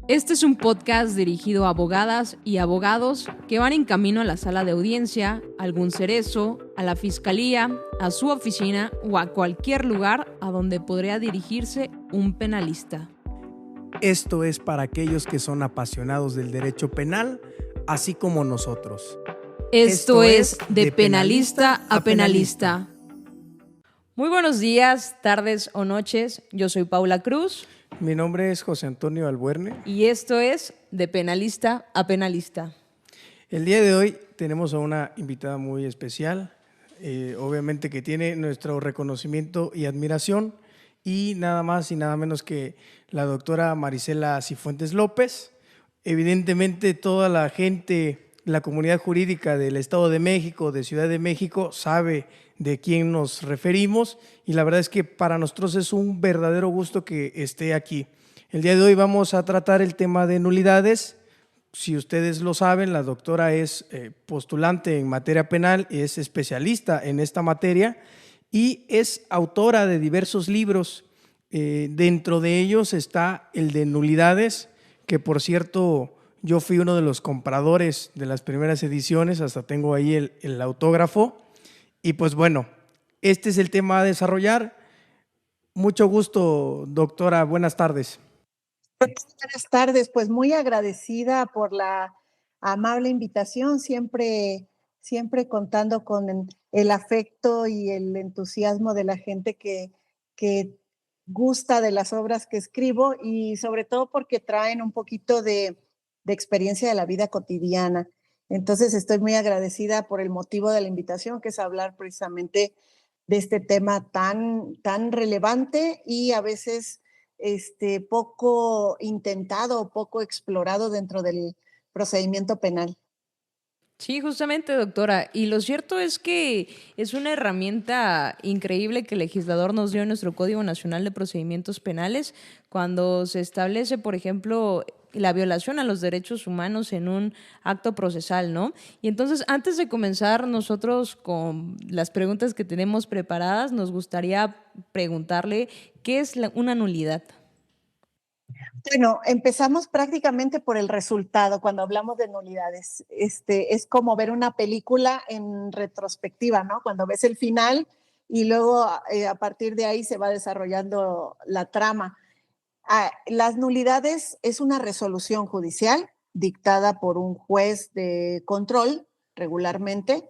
Este es un podcast dirigido a abogadas y abogados que van en camino a la sala de audiencia, a algún cerezo, a la fiscalía, a su oficina o a cualquier lugar a donde podría dirigirse un penalista. Esto es para aquellos que son apasionados del derecho penal, así como nosotros. Esto es De Penalista a Penalista. Muy buenos días, tardes o noches. Yo soy Paula Cruz. Mi nombre es José Antonio Albuerne. Y esto es De Penalista a Penalista. El día de hoy tenemos a una invitada muy especial, obviamente que tiene nuestro reconocimiento y admiración, y nada más y nada menos que la doctora Marisela Cifuentes López. Evidentemente toda la gente, la comunidad jurídica del Estado de México, de Ciudad de México, sabe de quién nos referimos, y la verdad es que para nosotros es un verdadero gusto que esté aquí. El día de hoy vamos a tratar el tema de nulidades. Si ustedes lo saben, la doctora es postulante en materia penal, es especialista en esta materia y es autora de diversos libros. Dentro de ellos está el de nulidades, que por cierto yo fui uno de los compradores de las primeras ediciones, hasta tengo ahí el autógrafo. Y pues bueno, este es el tema a desarrollar. Mucho gusto, doctora. Buenas tardes. Buenas tardes, pues muy agradecida por la amable invitación, siempre contando con el afecto y el entusiasmo de la gente que gusta de las obras que escribo y sobre todo porque traen un poquito de experiencia de la vida cotidiana. Entonces estoy muy agradecida por el motivo de la invitación, que es hablar precisamente de este tema tan relevante y a veces poco intentado, poco explorado dentro del procedimiento penal. Sí, justamente, doctora. Y lo cierto es que es una herramienta increíble que el legislador nos dio en nuestro Código Nacional de Procedimientos Penales cuando se establece, por ejemplo, la violación a los derechos humanos en un acto procesal, ¿no? Y entonces, antes de comenzar nosotros con las preguntas que tenemos preparadas, nos gustaría preguntarle ¿qué es una nulidad? Bueno, empezamos prácticamente por el resultado cuando hablamos de nulidades. Es como ver una película en retrospectiva, ¿no? Cuando ves el final y luego a partir de ahí se va desarrollando la trama. Las nulidades es una resolución judicial dictada por un juez de control regularmente,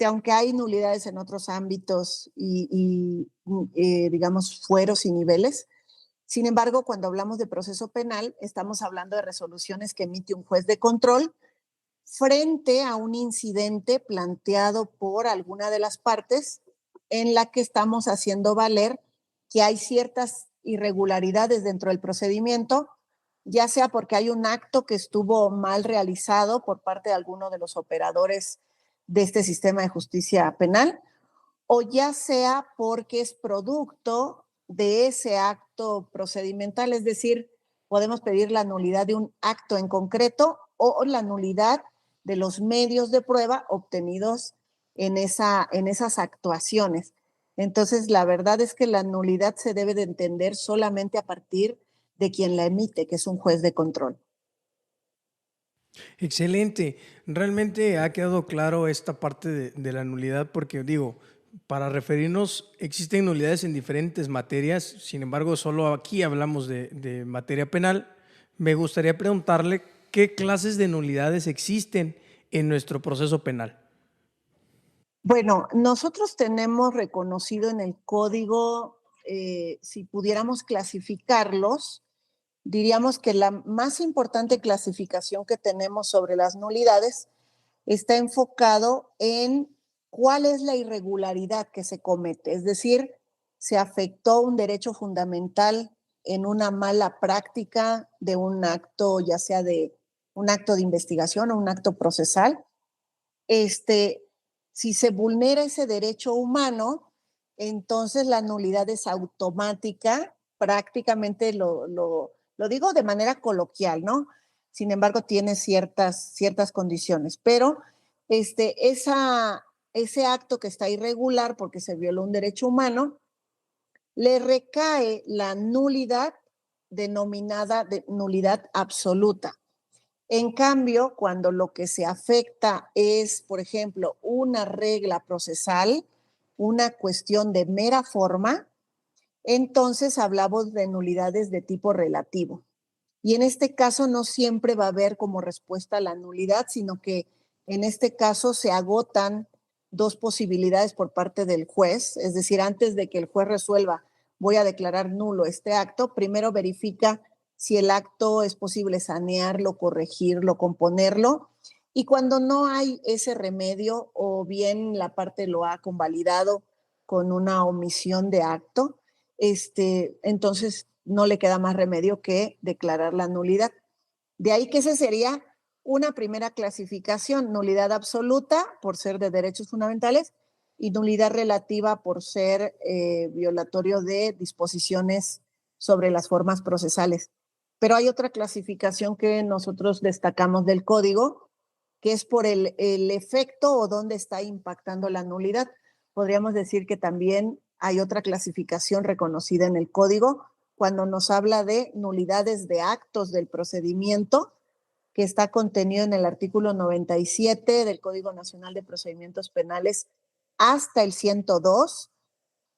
aunque hay nulidades en otros ámbitos digamos, fueros y niveles. Sin embargo, cuando hablamos de proceso penal, estamos hablando de resoluciones que emite un juez de control frente a un incidente planteado por alguna de las partes en la que estamos haciendo valer que hay ciertas irregularidades dentro del procedimiento, ya sea porque hay un acto que estuvo mal realizado por parte de alguno de los operadores de este sistema de justicia penal, o ya sea porque es producto de ese acto procedimental, es decir, podemos pedir la nulidad de un acto en concreto o la nulidad de los medios de prueba obtenidos en esas actuaciones. Entonces, la verdad es que la nulidad se debe de entender solamente a partir de quien la emite, que es un juez de control. Excelente. Realmente ha quedado claro esta parte de la nulidad porque digo, para referirnos, existen nulidades en diferentes materias, sin embargo, solo aquí hablamos de materia penal. Me gustaría preguntarle qué clases de nulidades existen en nuestro proceso penal. Bueno, nosotros tenemos reconocido en el código, si pudiéramos clasificarlos, diríamos que la más importante clasificación que tenemos sobre las nulidades está enfocado en cuál es la irregularidad que se comete, es decir, se afectó un derecho fundamental en una mala práctica de un acto, ya sea de un acto de investigación o un acto procesal. Si se vulnera ese derecho humano, entonces la nulidad es automática, prácticamente lo digo de manera coloquial, ¿no? Sin embargo, tiene ciertas condiciones, pero ese acto que está irregular porque se violó un derecho humano, le recae la nulidad denominada de nulidad absoluta. En cambio, cuando lo que se afecta es, por ejemplo, una regla procesal, una cuestión de mera forma, entonces hablamos de nulidades de tipo relativo. Y en este caso no siempre va a haber como respuesta la nulidad, sino que en este caso se agotan dos posibilidades por parte del juez, es decir, antes de que el juez resuelva, voy a declarar nulo este acto, primero verifica si el acto es posible sanearlo, corregirlo, componerlo, y cuando no hay ese remedio o bien la parte lo ha convalidado con una omisión de acto, entonces no le queda más remedio que declarar la nulidad. De ahí que esa sería una primera clasificación, nulidad absoluta por ser de derechos fundamentales y nulidad relativa por ser violatorio de disposiciones sobre las formas procesales. Pero hay otra clasificación que nosotros destacamos del código, que es por el efecto o dónde está impactando la nulidad. Podríamos decir que también hay otra clasificación reconocida en el código cuando nos habla de nulidades de actos del procedimiento, que está contenido en el artículo 97 del Código Nacional de Procedimientos Penales hasta el 102,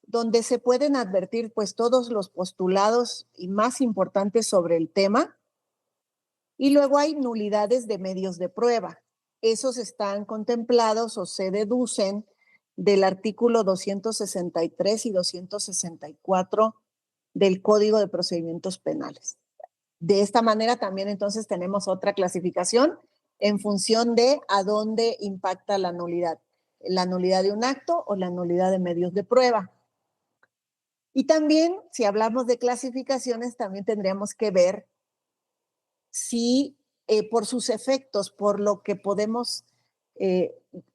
donde se pueden advertir pues todos los postulados y más importantes sobre el tema. Y luego hay nulidades de medios de prueba. Esos están contemplados o se deducen del artículo 263 y 264 del Código de Procedimientos Penales. De esta manera también entonces tenemos otra clasificación en función de a dónde impacta la nulidad de un acto o la nulidad de medios de prueba. Y también, si hablamos de clasificaciones, también tendríamos que ver si por sus efectos, por lo que podemos,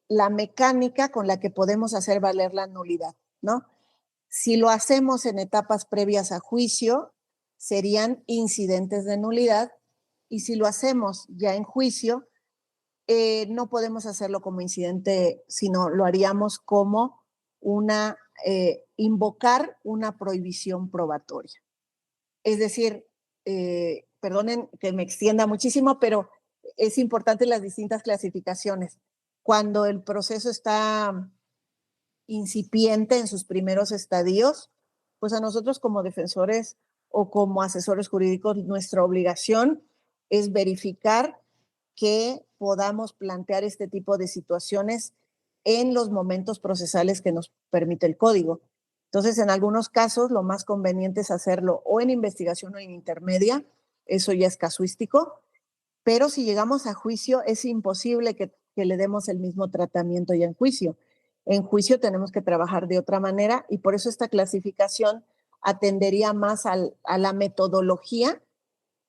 la mecánica con la que podemos hacer valer la nulidad, ¿no? Si lo hacemos en etapas previas a juicio, serían incidentes de nulidad, y si lo hacemos ya en juicio, no podemos hacerlo como incidente, sino lo haríamos como invocar una prohibición probatoria. Es decir, perdonen que me extienda muchísimo, pero es importante las distintas clasificaciones. Cuando el proceso está incipiente en sus primeros estadios, pues a nosotros como defensores o como asesores jurídicos, nuestra obligación es verificar que podamos plantear este tipo de situaciones en los momentos procesales que nos permite el código. Entonces, en algunos casos, lo más conveniente es hacerlo o en investigación o en intermedia, eso ya es casuístico, pero si llegamos a juicio, es imposible que le demos el mismo tratamiento ya en juicio. En juicio tenemos que trabajar de otra manera y por eso esta clasificación atendería más a la metodología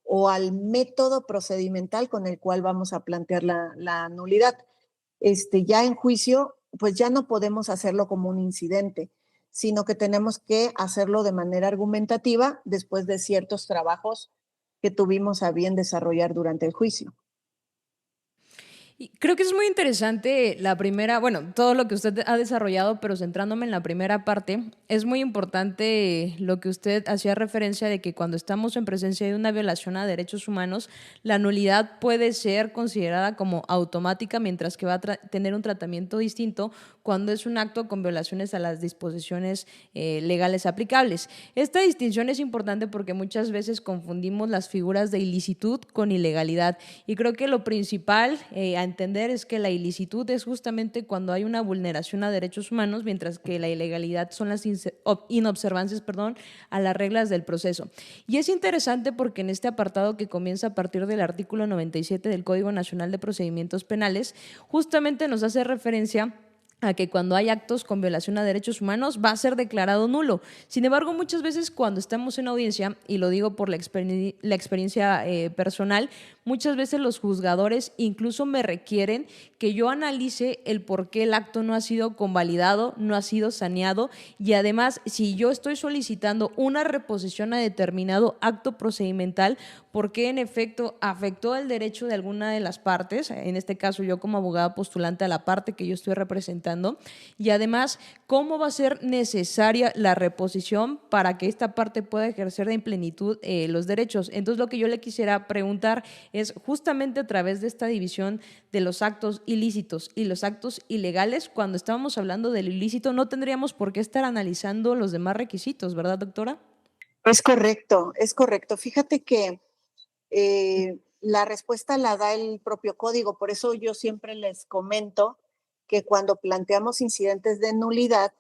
o al método procedimental con el cual vamos a plantear la nulidad. Ya en juicio, pues ya no podemos hacerlo como un incidente, sino que tenemos que hacerlo de manera argumentativa después de ciertos trabajos que tuvimos a bien desarrollar durante el juicio. Y creo que es muy interesante la primera, bueno, todo lo que usted ha desarrollado, pero centrándome en la primera parte, es muy importante lo que usted hacía referencia de que cuando estamos en presencia de una violación a derechos humanos, la nulidad puede ser considerada como automática, mientras que va a tener un tratamiento distinto cuando es un acto con violaciones a las disposiciones legales aplicables. Esta distinción es importante porque muchas veces confundimos las figuras de ilicitud con ilegalidad y creo que lo principal a entender es que la ilicitud es justamente cuando hay una vulneración a derechos humanos, mientras que la ilegalidad son las inobservancias, a las reglas del proceso. Y es interesante porque en este apartado que comienza a partir del artículo 97 del Código Nacional de Procedimientos Penales, justamente nos hace referencia a que cuando hay actos con violación a derechos humanos va a ser declarado nulo. Sin embargo, muchas veces cuando estamos en audiencia, y lo digo por la experiencia personal, muchas veces los juzgadores incluso me requieren que yo analice el por qué el acto no ha sido convalidado, no ha sido saneado, y además, si yo estoy solicitando una reposición a determinado acto procedimental, por qué en efecto afectó el derecho de alguna de las partes, en este caso yo como abogada postulante a la parte que yo estoy representando, comentando, y además cómo va a ser necesaria la reposición para que esta parte pueda ejercer en plenitud los derechos. Entonces, lo que yo le quisiera preguntar es justamente a través de esta división de los actos ilícitos y los actos ilegales, cuando estábamos hablando del ilícito, no tendríamos por qué estar analizando los demás requisitos, ¿verdad, doctora? Es correcto, es correcto. Fíjate que la respuesta la da el propio código, por eso yo siempre les comento que cuando planteamos incidentes de nulidad,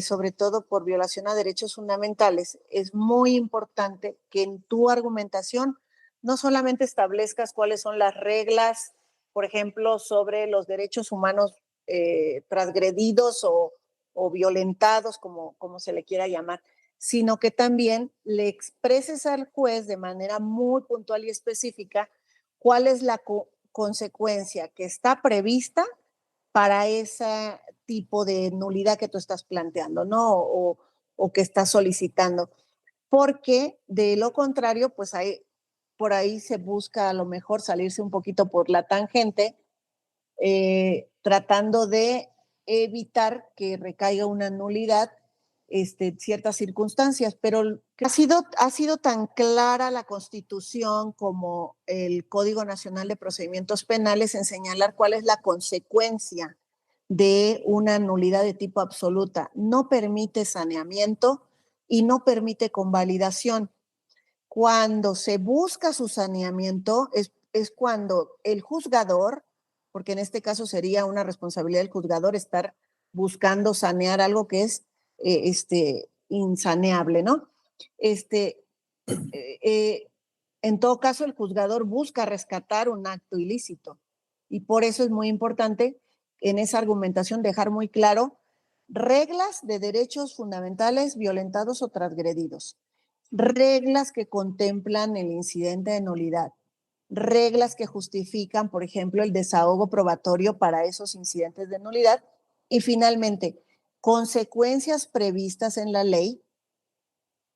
sobre todo por violación a derechos fundamentales, es muy importante que en tu argumentación no solamente establezcas cuáles son las reglas, por ejemplo, sobre los derechos humanos transgredidos o violentados, como se le quiera llamar, sino que también le expreses al juez de manera muy puntual y específica cuál es la consecuencia que está prevista para ese tipo de nulidad que tú estás planteando, ¿no? O que estás solicitando. Porque de lo contrario, pues por ahí se busca a lo mejor salirse un poquito por la tangente, tratando de evitar que recaiga una nulidad ciertas circunstancias, pero ha sido tan clara la Constitución como el Código Nacional de Procedimientos Penales en señalar cuál es la consecuencia de una nulidad de tipo absoluta. No permite saneamiento y no permite convalidación. Cuando se busca su saneamiento es cuando el juzgador, porque en este caso sería una responsabilidad del juzgador estar buscando sanear algo que es insaneable, ¿no? Este, en todo caso, el juzgador busca rescatar un acto ilícito y por eso es muy importante en esa argumentación dejar muy claro reglas de derechos fundamentales violentados o transgredidos, reglas que contemplan el incidente de nulidad, reglas que justifican, por ejemplo, el desahogo probatorio para esos incidentes de nulidad y finalmente, consecuencias previstas en la ley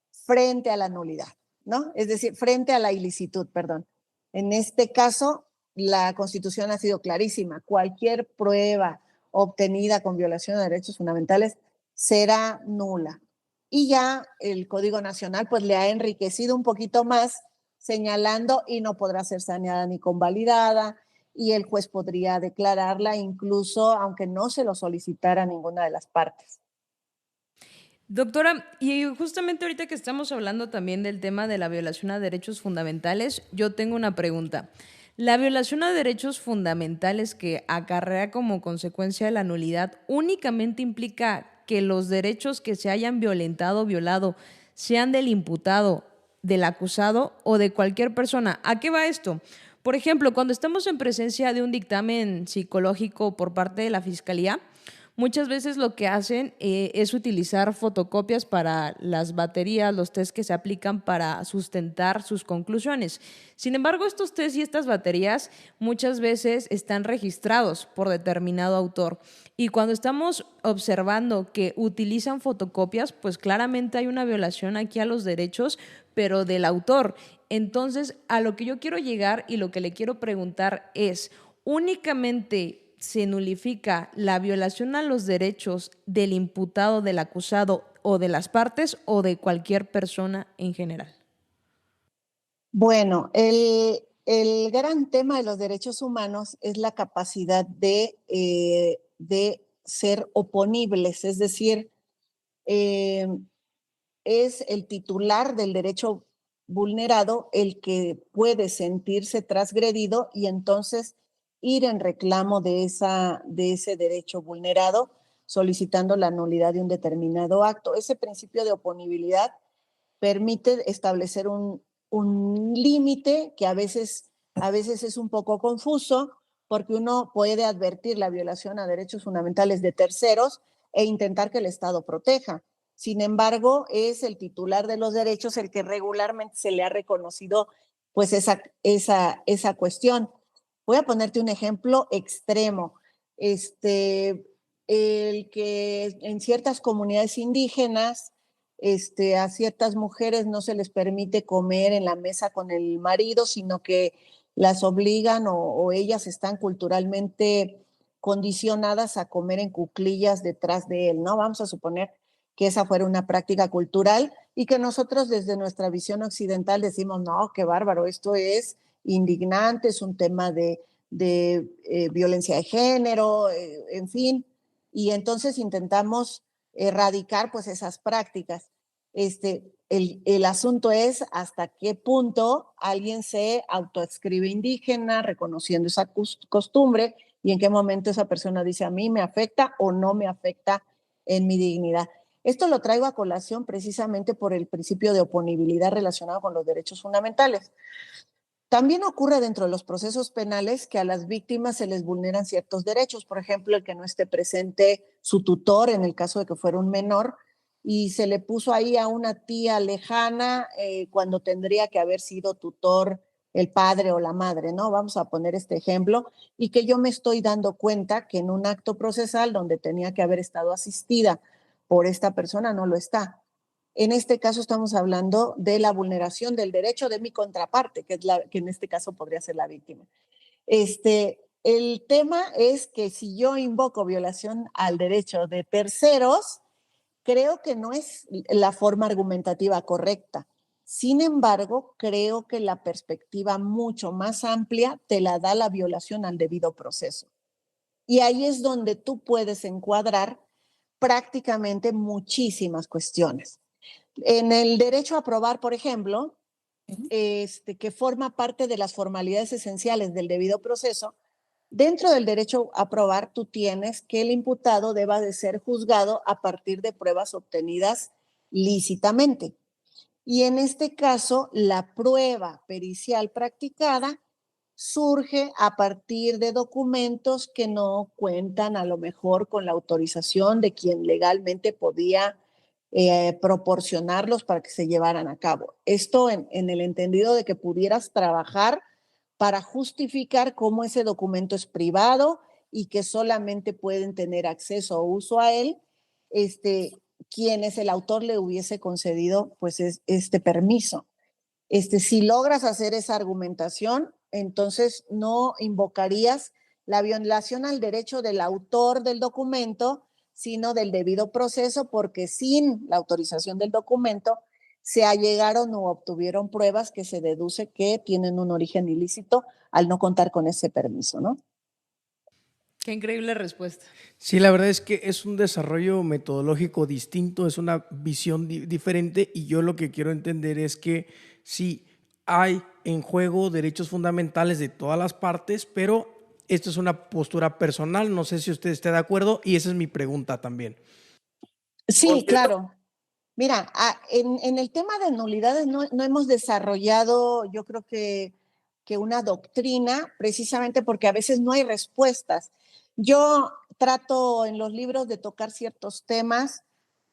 frente a la nulidad, ¿no? Es decir, frente a la ilicitud, perdón. En este caso, la Constitución ha sido clarísima. Cualquier prueba obtenida con violación de derechos fundamentales será nula. Y ya el Código Nacional pues le ha enriquecido un poquito más señalando y no podrá ser saneada ni convalidada y el juez podría declararla incluso aunque no se lo solicitara ninguna de las partes. Doctora, y justamente ahorita que estamos hablando también del tema de la violación a derechos fundamentales, yo tengo una pregunta. ¿La violación a derechos fundamentales que acarrea como consecuencia de la nulidad únicamente implica que los derechos que se hayan violentado o violado sean del imputado, del acusado o de cualquier persona? ¿A qué va esto? Por ejemplo, cuando estamos en presencia de un dictamen psicológico por parte de la Fiscalía, muchas veces lo que hacen es utilizar fotocopias para las baterías, los test que se aplican para sustentar sus conclusiones. Sin embargo, estos test y estas baterías muchas veces están registrados por determinado autor. Y cuando estamos observando que utilizan fotocopias, pues claramente hay una violación aquí a los derechos, pero del autor. Entonces, a lo que yo quiero llegar y lo que le quiero preguntar es, únicamente se nulifica la violación a los derechos del imputado, del acusado o de las partes o de cualquier persona en general? Bueno, el gran tema de los derechos humanos es la capacidad de ser oponibles, es decir, eh, es el titular del derecho vulnerado el que puede sentirse transgredido y entonces ir en reclamo de ese derecho vulnerado, solicitando la nulidad de un determinado acto. Ese principio de oponibilidad permite establecer un límite que a veces es un poco confuso porque uno puede advertir la violación a derechos fundamentales de terceros e intentar que el Estado proteja. Sin embargo, es el titular de los derechos el que regularmente se le ha reconocido pues esa cuestión. Voy a ponerte un ejemplo extremo. El que en ciertas comunidades indígenas a ciertas mujeres no se les permite comer en la mesa con el marido, sino que las obligan o ellas están culturalmente condicionadas a comer en cuclillas detrás de él, ¿no? Vamos a suponer que esa fuera una práctica cultural y que nosotros desde nuestra visión occidental decimos, no, qué bárbaro, esto es indignante, es un tema de violencia de género, en fin, y entonces intentamos erradicar pues esas prácticas. El asunto es hasta qué punto alguien se autoadscribe indígena, reconociendo esa costumbre, y en qué momento esa persona dice a mí me afecta o no me afecta en mi dignidad. Esto lo traigo a colación precisamente por el principio de oponibilidad relacionado con los derechos fundamentales. También ocurre dentro de los procesos penales que a las víctimas se les vulneran ciertos derechos, por ejemplo, el que no esté presente su tutor en el caso de que fuera un menor y se le puso ahí a una tía lejana cuando tendría que haber sido tutor el padre o la madre, ¿no? Vamos a poner este ejemplo, y que yo me estoy dando cuenta que en un acto procesal donde tenía que haber estado asistida por esta persona no lo está. En este caso estamos hablando de la vulneración del derecho de mi contraparte, que en este caso podría ser la víctima. El tema es que si yo invoco violación al derecho de terceros, creo que no es la forma argumentativa correcta. Sin embargo, creo que la perspectiva mucho más amplia te la da la violación al debido proceso. Y ahí es donde tú puedes encuadrar prácticamente muchísimas cuestiones. En el derecho a probar, por ejemplo, que forma parte de las formalidades esenciales del debido proceso, dentro del derecho a probar tú tienes que el imputado deba de ser juzgado a partir de pruebas obtenidas lícitamente. Y en este caso, la prueba pericial practicada surge a partir de documentos que no cuentan a lo mejor con la autorización de quien legalmente podía proporcionarlos para que se llevaran a cabo. Esto en el entendido de que pudieras trabajar para justificar cómo ese documento es privado y que solamente pueden tener acceso o uso a él quienes el autor le hubiese concedido pues este permiso. Si logras hacer esa argumentación, entonces no invocarías la violación al derecho del autor del documento, sino del debido proceso, porque sin la autorización del documento se allegaron o obtuvieron pruebas que se deduce que tienen un origen ilícito al no contar con ese permiso, ¿no? Qué increíble respuesta. Sí, la verdad es que es un desarrollo metodológico distinto, es una visión diferente y yo lo que quiero entender es que sí hay en juego derechos fundamentales de todas las partes, pero esto es una postura personal, no sé si usted está de acuerdo y esa es mi pregunta también. Sí, claro. Mira, en el tema de nulidades no hemos desarrollado, yo creo que una doctrina, precisamente porque a veces no hay respuestas. Yo trato en los libros de tocar ciertos temas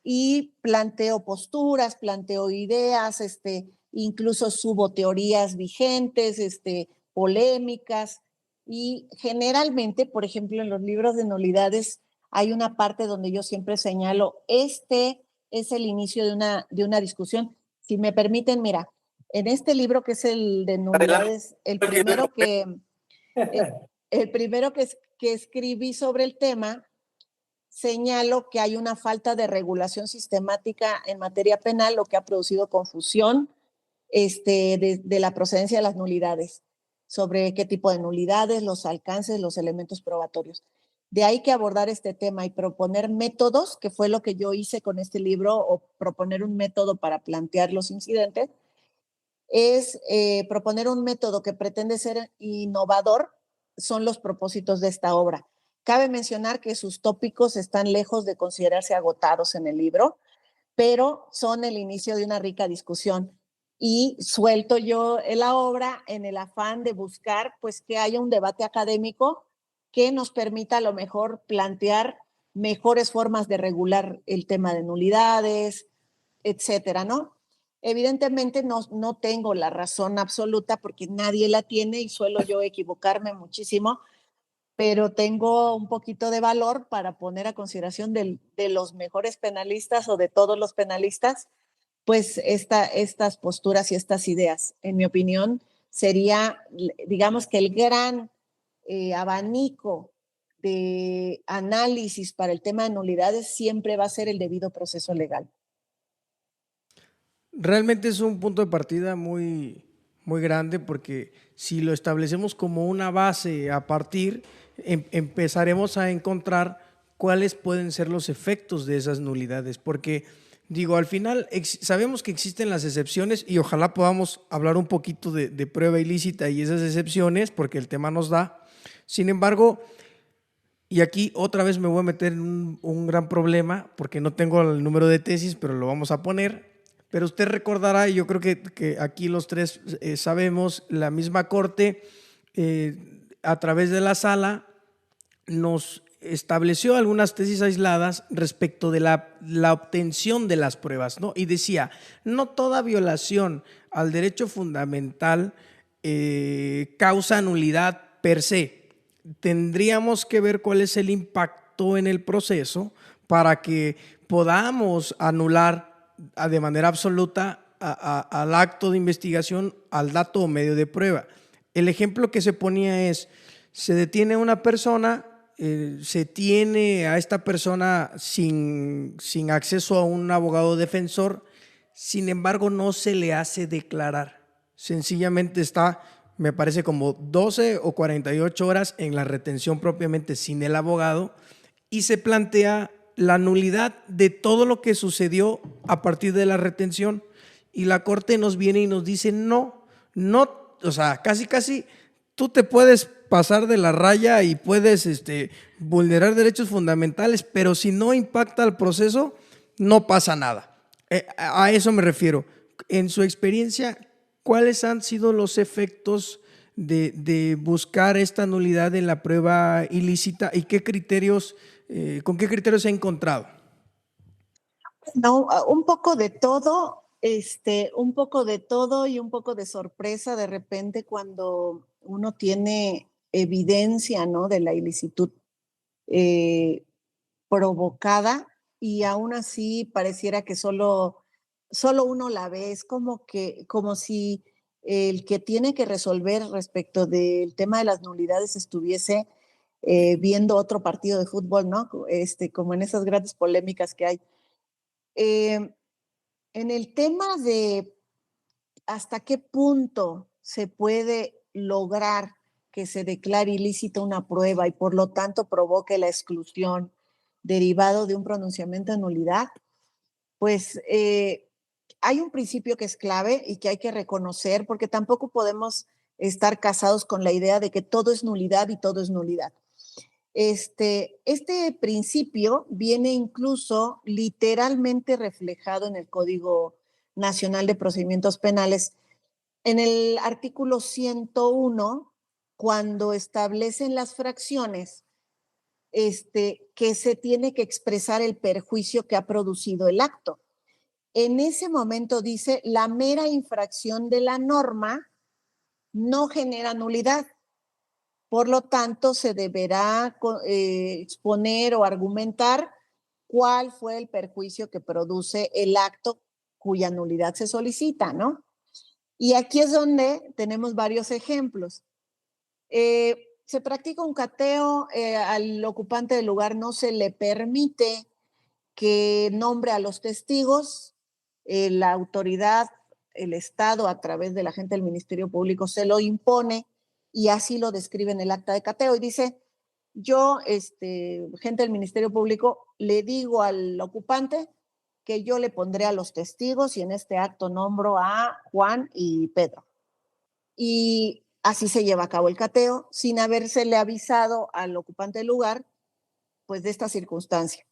y planteo posturas, planteo ideas, incluso subo teorías vigentes, polémicas, y generalmente, por ejemplo, en los libros de nulidades hay una parte donde yo siempre señalo, es el inicio de una discusión. Si me permiten, mira, en este libro que es el de nulidades, el primero que escribí sobre el tema, señalo que hay una falta de regulación sistemática en materia penal, lo que ha producido confusión de la procedencia de las nulidades, sobre qué tipo de nulidades, los alcances, los elementos probatorios. De ahí que abordar este tema y proponer métodos, que fue lo que yo hice con este libro, o proponer un método para plantear los incidentes, es proponer un método que pretende ser innovador, son los propósitos de esta obra. Cabe mencionar que sus tópicos están lejos de considerarse agotados en el libro, pero son el inicio de una rica discusión. Y suelto yo la obra en el afán de buscar pues que haya un debate académico que nos permita a lo mejor plantear mejores formas de regular el tema de nulidades, etcétera, ¿no? Evidentemente no tengo la razón absoluta porque nadie la tiene y suelo yo equivocarme muchísimo, pero tengo un poquito de valor para poner a consideración de los mejores penalistas o de todos los penalistas, pues estas posturas y estas ideas. En mi opinión, sería, digamos que el gran abanico de análisis para el tema de nulidades siempre va a ser el debido proceso legal. Realmente es un punto de partida muy grande, porque si lo establecemos como una base a partir, empezaremos a encontrar cuáles pueden ser los efectos de esas nulidades, porque digo, al final sabemos que existen las excepciones y ojalá podamos hablar un poquito de prueba ilícita y esas excepciones, porque el tema nos da. Sin embargo, y aquí otra vez me voy a meter en un gran problema, porque no tengo el número de tesis, pero lo vamos a poner. Pero usted recordará, y yo creo que aquí los tres sabemos, la misma corte a través de la sala nos estableció algunas tesis aisladas respecto de la obtención de las pruebas, ¿no? Y decía, no toda violación al derecho fundamental causa nulidad per se. Tendríamos que ver cuál es el impacto en el proceso para que podamos anular de manera absoluta al acto de investigación, al dato o medio de prueba. El ejemplo que se ponía es, se detiene a una persona, se tiene a esta persona sin acceso a un abogado defensor, sin embargo no se le hace declarar. Sencillamente está, me parece, como 12 o 48 horas en la retención propiamente sin el abogado, y se plantea la nulidad de todo lo que sucedió a partir de la retención, y la corte nos viene y nos dice no, o sea, casi tú te puedes pasar de la raya y puedes vulnerar derechos fundamentales, pero si no impacta al proceso, no pasa nada. A eso me refiero. En su experiencia, ¿cuáles han sido los efectos de buscar esta nulidad en la prueba ilícita y qué criterios, con qué criterios se ha encontrado? No, un poco de todo, un poco de todo y un poco de sorpresa de repente cuando uno tiene evidencia, ¿no?, de la ilicitud provocada, y aún así pareciera que solo uno la ve. Es como si el que tiene que resolver respecto del tema de las nulidades estuviese viendo otro partido de fútbol, ¿no? Como en esas grandes polémicas que hay. Eh, en el tema de hasta qué punto se puede lograr que se declare ilícita una prueba y por lo tanto provoque la exclusión derivado de un pronunciamiento de nulidad, pues hay un principio que es clave y que hay que reconocer, porque tampoco podemos estar casados con la idea de que todo es nulidad y todo es nulidad. Este principio viene incluso literalmente reflejado en el Código Nacional de Procedimientos Penales, en el artículo 101, cuando establecen las fracciones, que se tiene que expresar el perjuicio que ha producido el acto. En ese momento dice, la mera infracción de la norma no genera nulidad. Por lo tanto, se deberá exponer o argumentar cuál fue el perjuicio que produce el acto cuya nulidad se solicita, ¿no? Y aquí es donde tenemos varios ejemplos. Se practica un cateo, al ocupante del lugar no se le permite que nombre a los testigos, la autoridad, el Estado, a través de la gente del Ministerio Público, se lo impone y así lo describe en el acta de cateo y dice, yo, gente del Ministerio Público, le digo al ocupante que yo le pondré a los testigos y en este acto nombro a Juan y Pedro. Y así se lleva a cabo el cateo sin habérsele avisado al ocupante del lugar, pues, de esta circunstancia.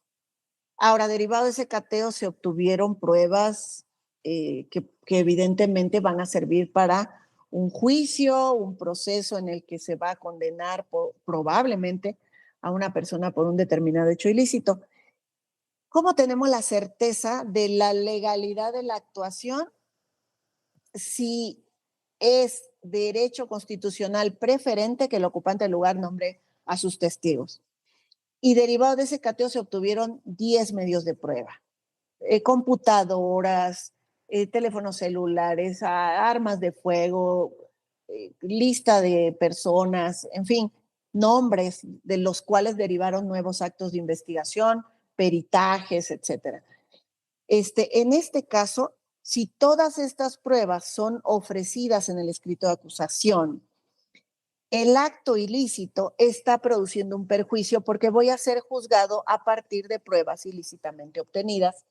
Ahora, derivado de ese cateo se obtuvieron pruebas que evidentemente van a servir para un juicio, un proceso en el que se va a condenar probablemente a una persona por un determinado hecho ilícito. ¿Cómo tenemos la certeza de la legalidad de la actuación? Si es derecho constitucional preferente que el ocupante del lugar nombre a sus testigos. Y derivado de ese cateo se obtuvieron 10 medios de prueba, computadoras, teléfonos celulares, armas de fuego, lista de personas, en fin, nombres de los cuales derivaron nuevos actos de investigación, peritajes, etcétera. En este caso, si todas estas pruebas son ofrecidas en el escrito de acusación, el acto ilícito está produciendo un perjuicio porque voy a ser juzgado a partir de pruebas ilícitamente obtenidas,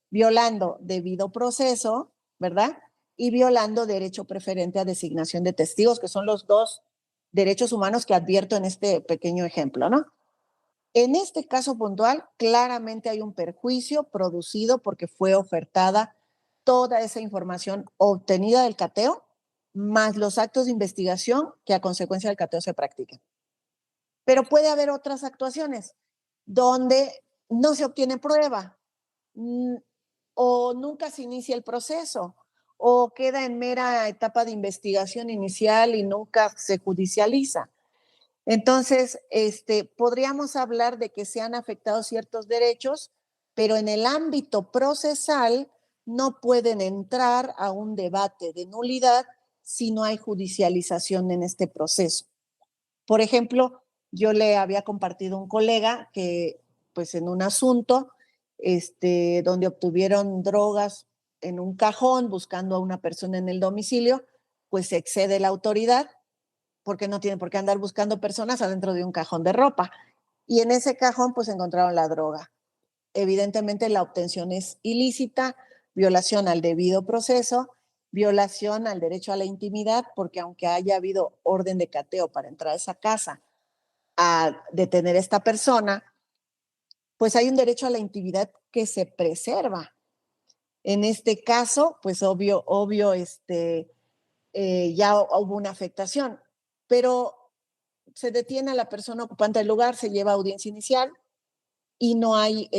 violando debido proceso, ¿verdad? Y violando derecho preferente a designación de testigos, que son los dos derechos humanos que advierto en este pequeño ejemplo, ¿no? En este caso puntual, claramente hay un perjuicio producido porque fue ofertada toda esa información obtenida del cateo, más los actos de investigación que a consecuencia del cateo se practiquen. Pero puede haber otras actuaciones donde no se obtiene prueba o nunca se inicia el proceso o queda en mera etapa de investigación inicial y nunca se judicializa. Entonces, podríamos hablar de que se han afectado ciertos derechos, pero en el ámbito procesal no pueden entrar a un debate de nulidad si no hay judicialización en este proceso. Por ejemplo, yo le había compartido a un colega que, pues en un asunto, donde obtuvieron drogas en un cajón buscando a una persona en el domicilio, pues excede la autoridad porque no tiene por qué andar buscando personas adentro de un cajón de ropa. Y en ese cajón pues encontraron la droga. Evidentemente la obtención es ilícita, violación al debido proceso, violación al derecho a la intimidad, porque aunque haya habido orden de cateo para entrar a esa casa a detener a esta persona, pues hay un derecho a la intimidad que se preserva. En este caso, pues obvio, ya hubo una afectación, pero se detiene a la persona ocupante del lugar, se lleva a audiencia inicial y no hay,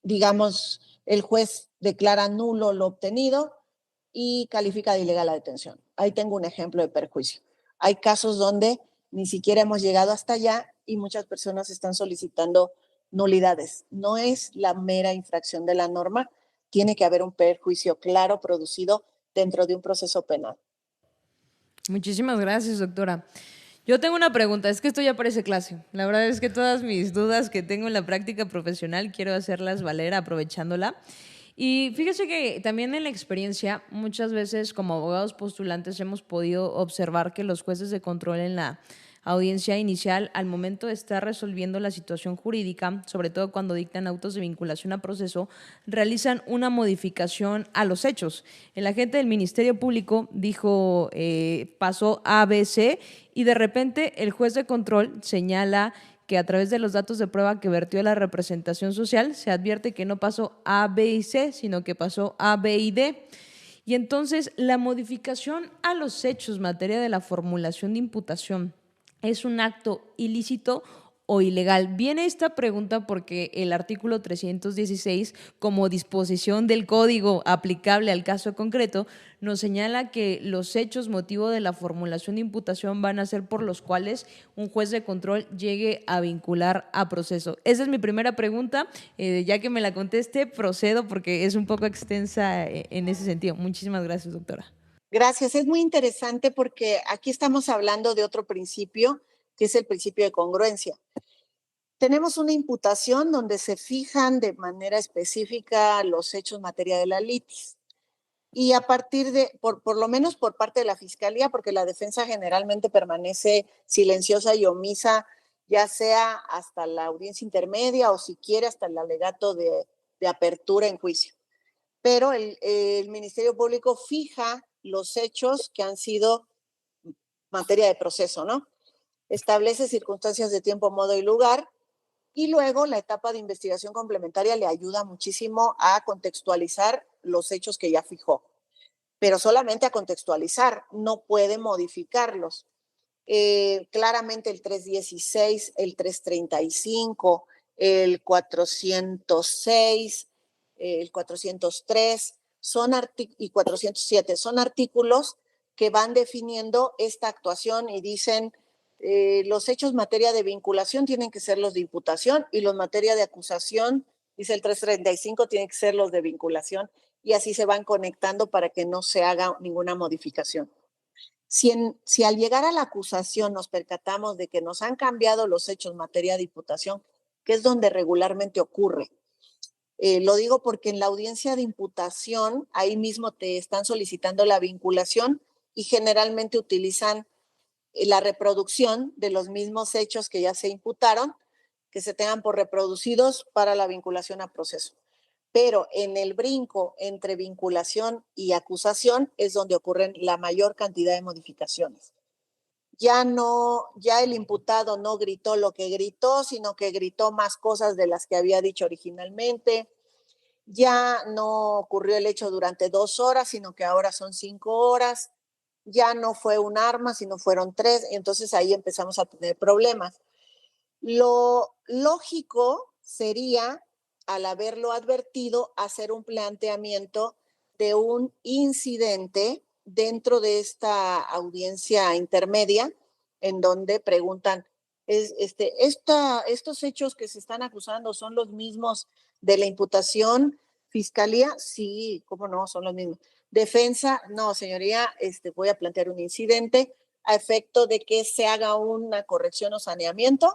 digamos, el juez declara nulo lo obtenido y califica de ilegal la detención. Ahí tengo un ejemplo de perjuicio. Hay casos donde ni siquiera hemos llegado hasta allá y muchas personas están solicitando nulidades. No es la mera infracción de la norma, tiene que haber un perjuicio claro producido dentro de un proceso penal. Muchísimas gracias, doctora. Yo tengo una pregunta, es que esto ya parece clase. La verdad es que todas mis dudas que tengo en la práctica profesional quiero hacerlas valer aprovechándola. Y fíjese que también en la experiencia, muchas veces como abogados postulantes hemos podido observar que los jueces de control en la audiencia inicial, al momento de estar resolviendo la situación jurídica, sobre todo cuando dictan autos de vinculación a proceso, realizan una modificación a los hechos. El agente del Ministerio Público dijo, pasó ABC, y de repente el juez de control señala que a través de los datos de prueba que vertió la representación social se advierte que no pasó A, B y C, sino que pasó A, B y D. Y entonces la modificación a los hechos, materia de la formulación de imputación, ¿es un acto ilícito o ilegal? Viene esta pregunta porque el artículo 316, como disposición del código aplicable al caso concreto, nos señala que los hechos motivo de la formulación de imputación van a ser por los cuales un juez de control llegue a vincular a proceso. Esa es mi primera pregunta. Ya que me la conteste, procedo porque es un poco extensa en ese sentido. Muchísimas gracias, doctora. Gracias. Es muy interesante porque aquí estamos hablando de otro principio, que es el principio de congruencia. Tenemos una imputación donde se fijan de manera específica los hechos en materia de la litis. Y a partir de, por lo menos por parte de la Fiscalía, porque la defensa generalmente permanece silenciosa y omisa, ya sea hasta la audiencia intermedia o si quiere hasta el alegato de apertura en juicio. Pero el Ministerio Público fija los hechos que han sido materia de proceso, ¿no? Establece circunstancias de tiempo, modo y lugar, y luego la etapa de investigación complementaria le ayuda muchísimo a contextualizar los hechos que ya fijó, pero solamente a contextualizar, no puede modificarlos. Claramente el 316, el 335, el 406, el 403 y 407 son artículos que van definiendo esta actuación y dicen los hechos materia de vinculación tienen que ser los de imputación y los materia de acusación, dice el 335, tienen que ser los de vinculación y así se van conectando para que no se haga ninguna modificación. Si al llegar a la acusación nos percatamos de que nos han cambiado los hechos en materia de imputación, que es donde regularmente ocurre. Lo digo porque en la audiencia de imputación, ahí mismo te están solicitando la vinculación y generalmente utilizan la reproducción de los mismos hechos que ya se imputaron, que se tengan por reproducidos para la vinculación a proceso. Pero en el brinco entre vinculación y acusación es donde ocurren la mayor cantidad de modificaciones. Ya el imputado no gritó lo que gritó, sino que gritó más cosas de las que había dicho originalmente. Ya no ocurrió el hecho durante 2 horas, sino que ahora son 5 horas. Ya no fue un arma, sino fueron 3. Entonces ahí empezamos a tener problemas. Lo lógico sería, al haberlo advertido, hacer un planteamiento de un incidente dentro de esta audiencia intermedia, en donde preguntan, ¿estos hechos que se están acusando son los mismos de la imputación? Fiscalía, sí, ¿cómo no? Son los mismos. Defensa, no, señoría, voy a plantear un incidente a efecto de que se haga una corrección o saneamiento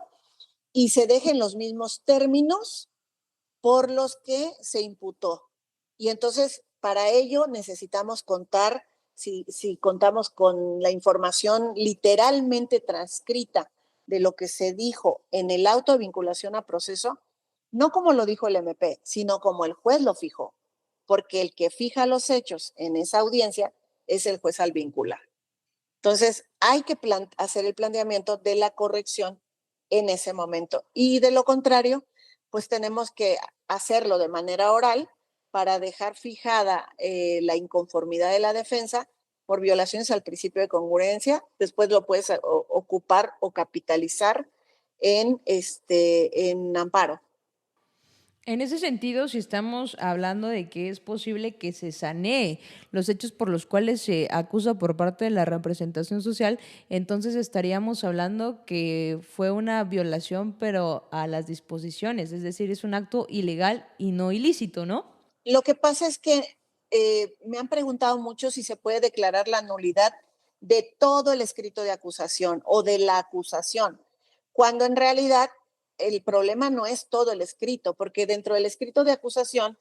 y se dejen los mismos términos por los que se imputó. Y entonces, para ello necesitamos contar, si contamos con la información literalmente transcrita de lo que se dijo en el auto de vinculación a proceso, no como lo dijo el MP, sino como el juez lo fijó, porque el que fija los hechos en esa audiencia es el juez al vincular. Entonces, hay que hacer el planteamiento de la corrección en ese momento. Y de lo contrario, pues tenemos que hacerlo de manera oral para dejar fijada la inconformidad de la defensa por violaciones al principio de congruencia. Después lo puedes ocupar o capitalizar en amparo. En ese sentido, si estamos hablando de que es posible que se sanee los hechos por los cuales se acusa por parte de la representación social, entonces estaríamos hablando que fue una violación, pero a las disposiciones, es decir, es un acto ilegal y no ilícito, ¿no? Lo que pasa es que me han preguntado mucho si se puede declarar la nulidad de todo el escrito de acusación o de la acusación, cuando en realidad el problema no es todo el escrito, porque dentro del escrito de acusación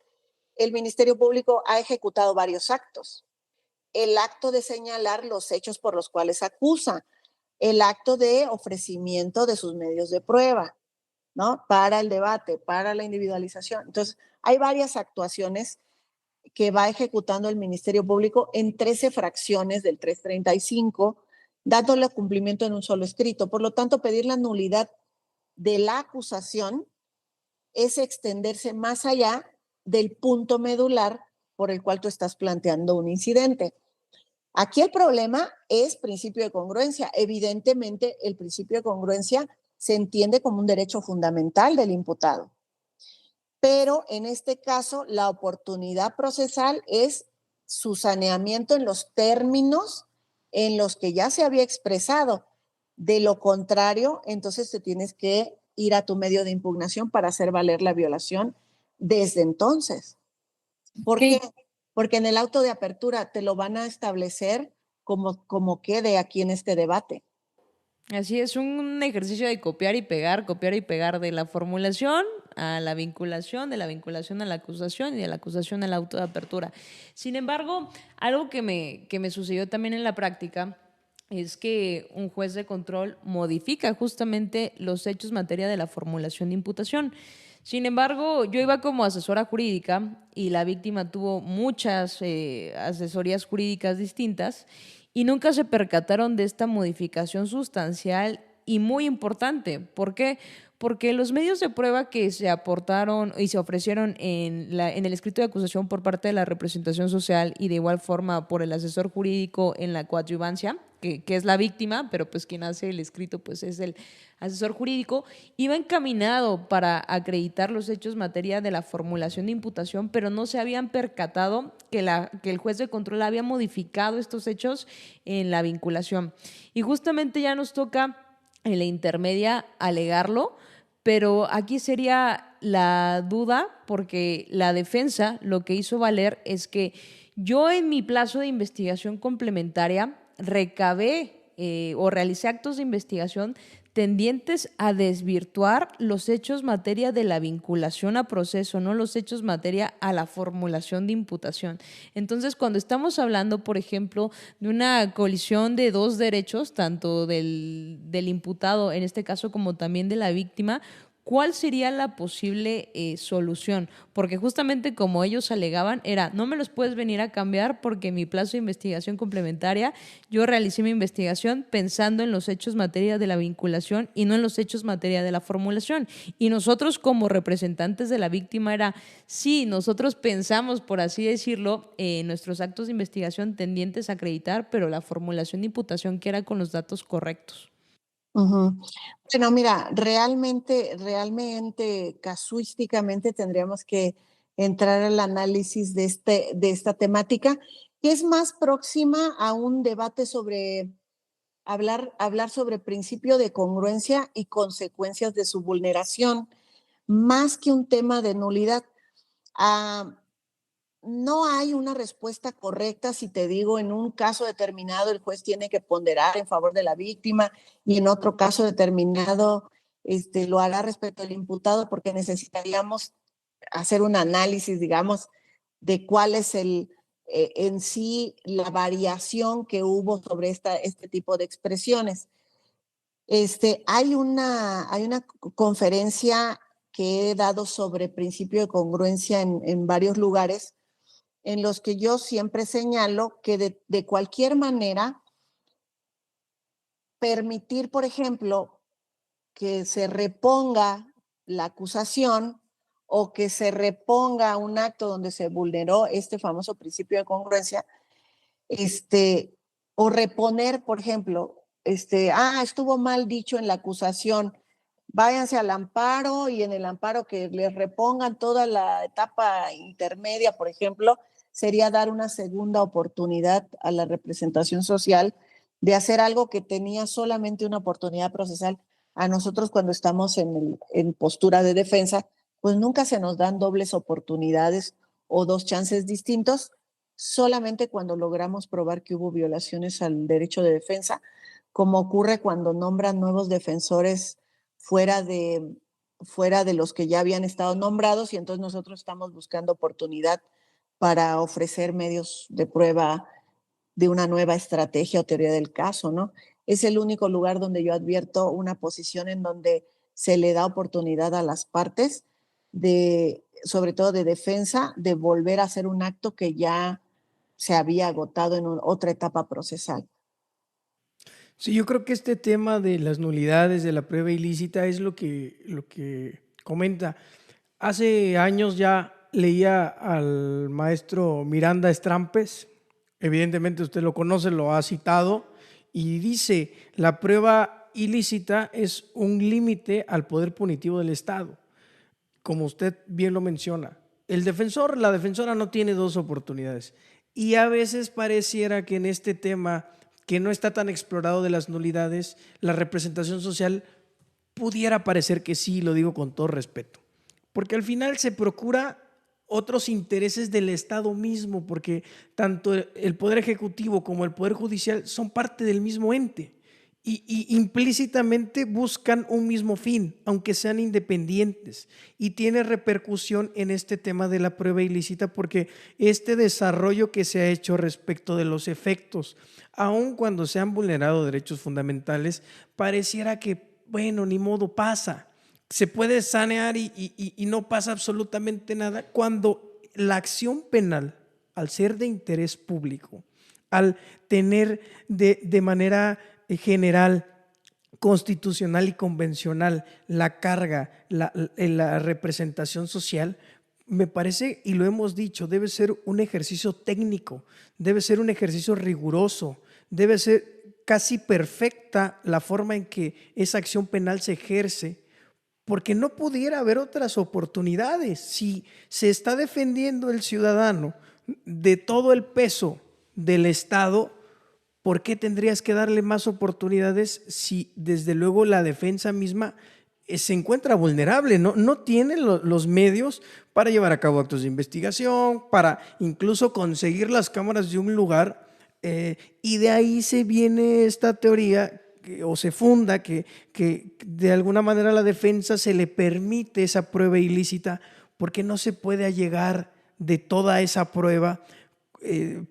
el Ministerio Público ha ejecutado varios actos. El acto de señalar los hechos por los cuales acusa, el acto de ofrecimiento de sus medios de prueba, ¿no? Para el debate, para la individualización. Entonces, hay varias actuaciones que va ejecutando el Ministerio Público en 13 fracciones del 335, dándole cumplimiento en un solo escrito. Por lo tanto, pedir la nulidad de la acusación es extenderse más allá del punto medular por el cual tú estás planteando un incidente. Aquí el problema es principio de congruencia. Evidentemente, el principio de congruencia se entiende como un derecho fundamental del imputado. Pero en este caso, la oportunidad procesal es su saneamiento en los términos en los que ya se había expresado. De lo contrario, entonces te tienes que ir a tu medio de impugnación para hacer valer la violación desde entonces. ¿Por qué? Porque en el auto de apertura te lo van a establecer como quede aquí en este debate. Así es, un ejercicio de copiar y pegar de la formulación a la vinculación, de la vinculación a la acusación y de la acusación al auto de apertura. Sin embargo, algo que me sucedió también en la práctica es que un juez de control modifica justamente los hechos en materia de la formulación de imputación. Sin embargo, yo iba como asesora jurídica y la víctima tuvo muchas asesorías jurídicas distintas y nunca se percataron de esta modificación sustancial y muy importante. ¿Por qué? Porque los medios de prueba que se aportaron y se ofrecieron en el escrito de acusación por parte de la representación social y de igual forma por el asesor jurídico en la coadyuvancia, que es la víctima, pero pues quien hace el escrito pues es el asesor jurídico, iba encaminado para acreditar los hechos en materia de la formulación de imputación, pero no se habían percatado que el juez de control había modificado estos hechos en la vinculación. Y justamente ya nos toca en la intermedia alegarlo, pero aquí sería la duda porque la defensa lo que hizo valer es que yo en mi plazo de investigación complementaria recabé o realicé actos de investigación tendientes a desvirtuar los hechos materia de la vinculación a proceso, no los hechos materia a la formulación de imputación. Entonces, cuando estamos hablando, por ejemplo, de una colisión de dos derechos, tanto del imputado, en este caso, como también de la víctima, ¿cuál sería la posible solución? Porque justamente como ellos alegaban, era, no me los puedes venir a cambiar porque mi plazo de investigación complementaria, yo realicé mi investigación pensando en los hechos materia de la vinculación y no en los hechos materia de la formulación. Y nosotros como representantes de la víctima era, sí, nosotros pensamos, por así decirlo, nuestros actos de investigación tendientes a acreditar, pero la formulación de imputación que era con los datos correctos. Ujú. Bueno, mira, realmente, casuísticamente tendríamos que entrar al análisis de esta temática, que es más próxima a un debate sobre hablar sobre principio de congruencia y consecuencias de su vulneración, más que un tema de nulidad. Ah, no hay una respuesta correcta si te digo en un caso determinado el juez tiene que ponderar en favor de la víctima y en otro caso determinado lo hará respecto al imputado porque necesitaríamos hacer un análisis, digamos, de cuál es en sí la variación que hubo sobre este tipo de expresiones. Hay una conferencia que he dado sobre principio de congruencia en varios lugares en los que yo siempre señalo que de cualquier manera permitir, por ejemplo, que se reponga la acusación o que se reponga un acto donde se vulneró este famoso principio de congruencia, o reponer, por ejemplo, estuvo mal dicho en la acusación, váyanse al amparo y en el amparo que les repongan toda la etapa intermedia, por ejemplo, sería dar una segunda oportunidad a la representación social de hacer algo que tenía solamente una oportunidad procesal. A nosotros cuando estamos en postura de defensa, pues nunca se nos dan dobles oportunidades o dos chances distintos, solamente cuando logramos probar que hubo violaciones al derecho de defensa, como ocurre cuando nombran nuevos defensores fuera de los que ya habían estado nombrados y entonces nosotros estamos buscando oportunidad para ofrecer medios de prueba de una nueva estrategia o teoría del caso, ¿no? Es el único lugar donde yo advierto una posición en donde se le da oportunidad a las partes sobre todo de defensa, de volver a hacer un acto que ya se había agotado en otra etapa procesal. Sí, yo creo que este tema de las nulidades de la prueba ilícita es lo que comenta. Hace años ya leía al maestro Miranda Strampes, evidentemente usted lo conoce, lo ha citado, y dice, la prueba ilícita es un límite al poder punitivo del Estado, como usted bien lo menciona. El defensor, la defensora no tiene dos oportunidades, y a veces pareciera que en este tema que no está tan explorado de las nulidades, la representación social pudiera parecer que sí, lo digo con todo respeto, porque al final se procura otros intereses del Estado mismo, porque tanto el Poder Ejecutivo como el Poder Judicial son parte del mismo ente y implícitamente buscan un mismo fin, aunque sean independientes, y tiene repercusión en este tema de la prueba ilícita porque este desarrollo que se ha hecho respecto de los efectos, aun cuando se han vulnerado derechos fundamentales, pareciera que, bueno, ni modo, pasa. Se puede sanear y no pasa absolutamente nada cuando la acción penal, al ser de interés público, al tener de manera general, constitucional y convencional la carga, la representación social, me parece, y lo hemos dicho, debe ser un ejercicio técnico, debe ser un ejercicio riguroso, debe ser casi perfecta la forma en que esa acción penal se ejerce, porque no pudiera haber otras oportunidades. Si se está defendiendo el ciudadano de todo el peso del Estado, ¿por qué tendrías que darle más oportunidades si desde luego la defensa misma se encuentra vulnerable? No tiene los medios para llevar a cabo actos de investigación, para incluso conseguir las cámaras de un lugar Y de ahí se viene esta teoría o se funda que de alguna manera a la defensa se le permite esa prueba ilícita porque no se puede allegar de toda esa prueba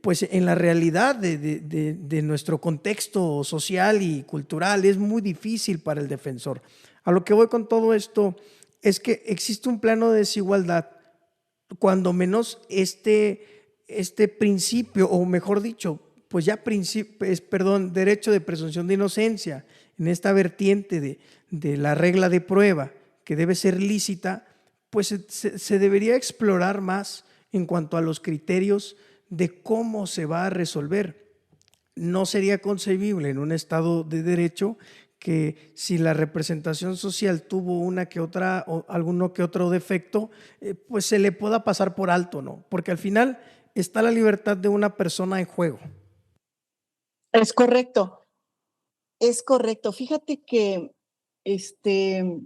pues en la realidad de nuestro contexto social y cultural. Es muy difícil para el defensor. A lo que voy con todo esto es que existe un plano de desigualdad, cuando menos este principio, o mejor dicho, pues ya derecho de presunción de inocencia, en esta vertiente de la regla de prueba, que debe ser lícita, pues se debería explorar más en cuanto a los criterios de cómo se va a resolver. No sería concebible en un Estado de derecho que si la representación social tuvo una que otra o alguno que otro defecto, pues se le pueda pasar por alto, ¿no? Porque al final está la libertad de una persona en juego. Es correcto, es correcto. Fíjate que este,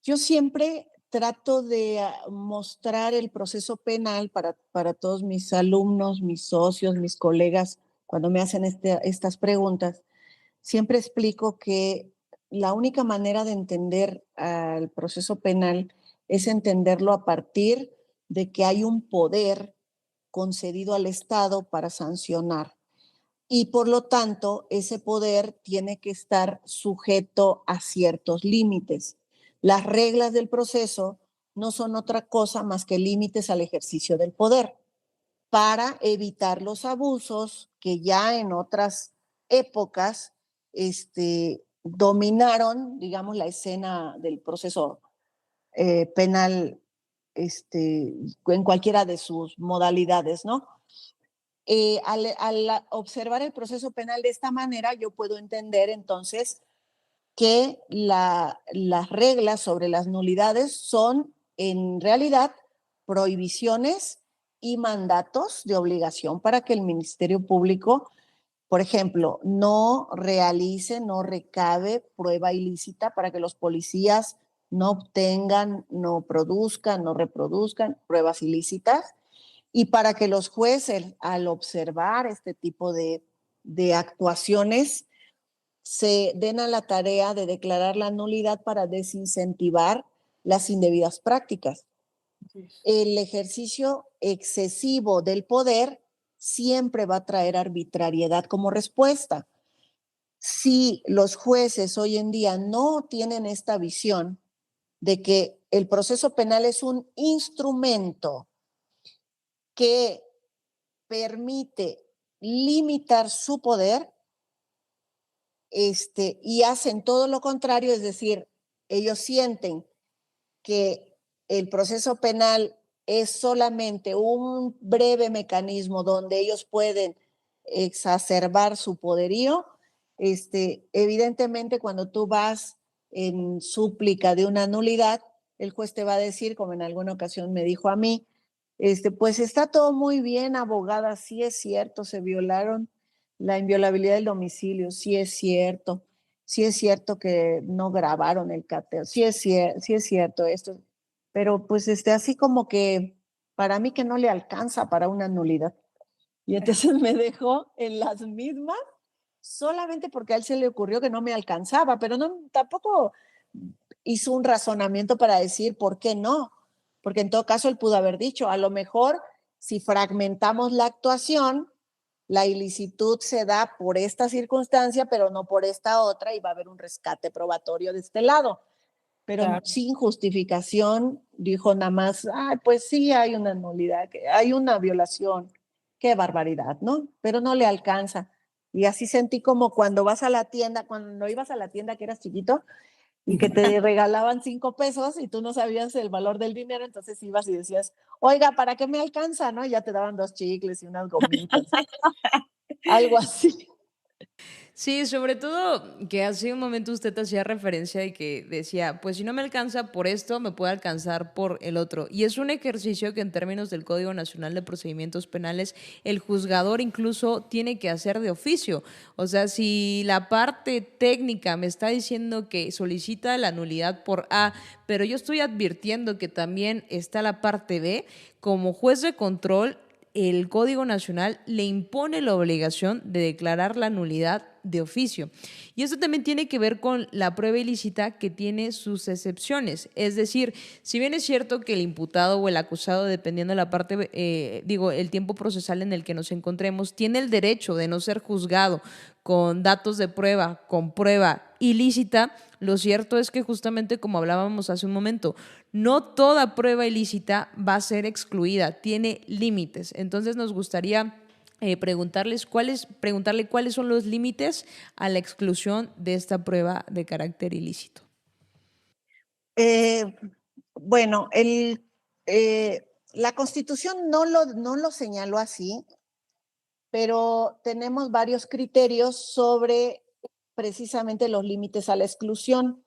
yo siempre trato de mostrar el proceso penal para todos mis alumnos, mis socios, mis colegas, cuando me hacen estas preguntas. Siempre explico que la única manera de entender al proceso penal es entenderlo a partir de que hay un poder concedido al Estado para sancionar. Y por lo tanto, ese poder tiene que estar sujeto a ciertos límites. Las reglas del proceso no son otra cosa más que límites al ejercicio del poder para evitar los abusos que ya en otras épocas dominaron, digamos, la escena del proceso penal en cualquiera de sus modalidades, ¿no? Al observar el proceso penal de esta manera, yo puedo entender entonces que las reglas sobre las nulidades son en realidad prohibiciones y mandatos de obligación para que el Ministerio Público, por ejemplo, no realice, no recabe prueba ilícita, para que los policías no obtengan, no produzcan, no reproduzcan pruebas ilícitas, y para que los jueces, al observar este tipo de actuaciones, se den a la tarea de declarar la nulidad para desincentivar las indebidas prácticas. El ejercicio excesivo del poder siempre va a traer arbitrariedad como respuesta. Si los jueces hoy en día no tienen esta visión de que el proceso penal es un instrumento que permite limitar su poder, y hacen todo lo contrario, es decir, ellos sienten que el proceso penal es solamente un breve mecanismo donde ellos pueden exacerbar su poderío. Evidentemente, cuando tú vas en súplica de una nulidad, el juez te va a decir, como en alguna ocasión me dijo a mí, pues está todo muy bien, abogada, sí es cierto, se violaron la inviolabilidad del domicilio, sí es cierto que no grabaron el cateo, sí es cierto esto, pero pues así como que para mí que no le alcanza para una nulidad. Y entonces me dejó en las mismas solamente porque a él se le ocurrió que no me alcanzaba, pero no, tampoco hizo un razonamiento para decir por qué no, porque en todo caso él pudo haber dicho, a lo mejor si fragmentamos la actuación, la ilicitud se da por esta circunstancia, pero no por esta otra, y va a haber un rescate probatorio de este lado. Pero claro, sin justificación dijo nada más, ay, pues sí hay una nulidad, hay una violación, qué barbaridad, ¿no? Pero no le alcanza. Y así sentí como cuando vas a la tienda, cuando ibas a la tienda que eras chiquito y que te regalaban 5 pesos y tú no sabías el valor del dinero, entonces ibas y decías, oiga, ¿para qué me alcanza? ¿No? Y ya te daban 2 chicles y unas gomitas, algo así. Sí, sobre todo que hace un momento usted hacía referencia de que decía, pues si no me alcanza por esto, me puede alcanzar por el otro. Y es un ejercicio que en términos del Código Nacional de Procedimientos Penales, el juzgador incluso tiene que hacer de oficio. O sea, si la parte técnica me está diciendo que solicita la nulidad por A, pero yo estoy advirtiendo que también está la parte B, como juez de control, el Código Nacional le impone la obligación de declarar la nulidad de oficio. Y esto también tiene que ver con la prueba ilícita, que tiene sus excepciones. Es decir, si bien es cierto que el imputado o el acusado, dependiendo de la parte, el tiempo procesal en el que nos encontremos, tiene el derecho de no ser juzgado con datos de prueba, con prueba ilícita, lo cierto es que justamente como hablábamos hace un momento, no toda prueba ilícita va a ser excluida, tiene límites. Entonces nos gustaría preguntarle cuáles son los límites a la exclusión de esta prueba de carácter ilícito. Eh, bueno, la Constitución no lo señaló así, pero tenemos varios criterios sobre precisamente los límites a la exclusión.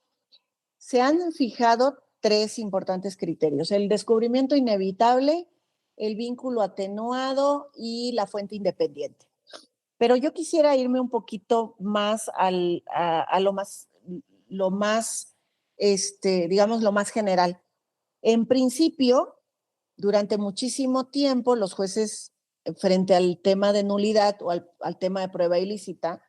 Se han fijado tres importantes criterios: el descubrimiento inevitable, el vínculo atenuado y la fuente independiente. Pero yo quisiera irme un poquito más a lo más, digamos, lo más general. En principio, durante muchísimo tiempo, los jueces, frente al tema de nulidad o al tema de prueba ilícita,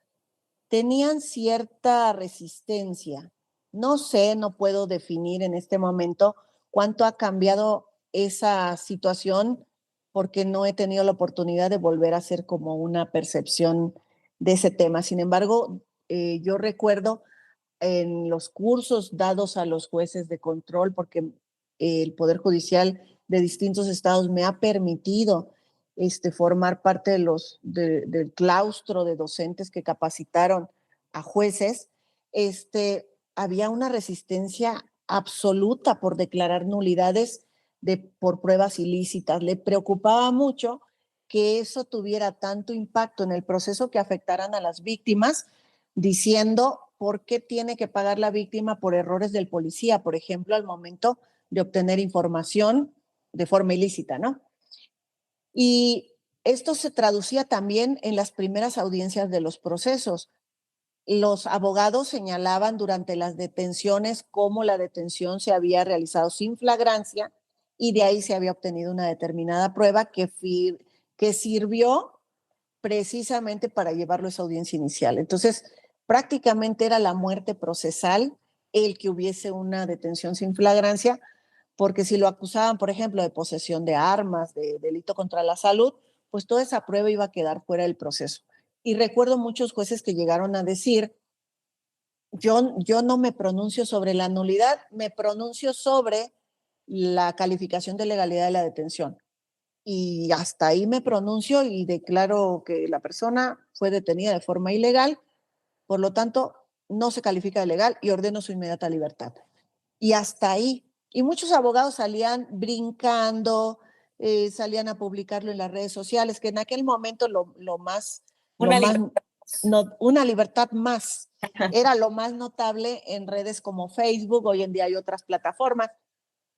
tenían cierta resistencia. No sé, no puedo definir en este momento cuánto ha cambiado esa situación, porque no he tenido la oportunidad de volver a hacer como una percepción de ese tema. Sin embargo, yo recuerdo en los cursos dados a los jueces de control, porque el Poder Judicial de distintos estados me ha permitido formar parte del claustro de docentes que capacitaron a jueces. Había una resistencia absoluta por declarar nulidades por pruebas ilícitas. Le preocupaba mucho que eso tuviera tanto impacto en el proceso que afectaran a las víctimas, diciendo por qué tiene que pagar la víctima por errores del policía, por ejemplo, al momento de obtener información de forma ilícita, ¿no? Y esto se traducía también en las primeras audiencias de los procesos. Los abogados señalaban durante las detenciones cómo la detención se había realizado sin flagrancia y de ahí se había obtenido una determinada prueba que sirvió precisamente para llevarlo a esa audiencia inicial. Entonces, prácticamente era la muerte procesal el que hubiese una detención sin flagrancia, porque si lo acusaban, por ejemplo, de posesión de armas, de delito contra la salud, pues toda esa prueba iba a quedar fuera del proceso. Y recuerdo muchos jueces que llegaron a decir: yo no me pronuncio sobre la nulidad, me pronuncio sobre la calificación de legalidad de la detención. Y hasta ahí me pronuncio y declaro que la persona fue detenida de forma ilegal, por lo tanto, no se califica de legal y ordeno su inmediata libertad. Y hasta ahí. Y muchos abogados salían brincando, salían a publicarlo en las redes sociales, que en aquel momento una libertad más era lo más notable en redes como Facebook. Hoy en día hay otras plataformas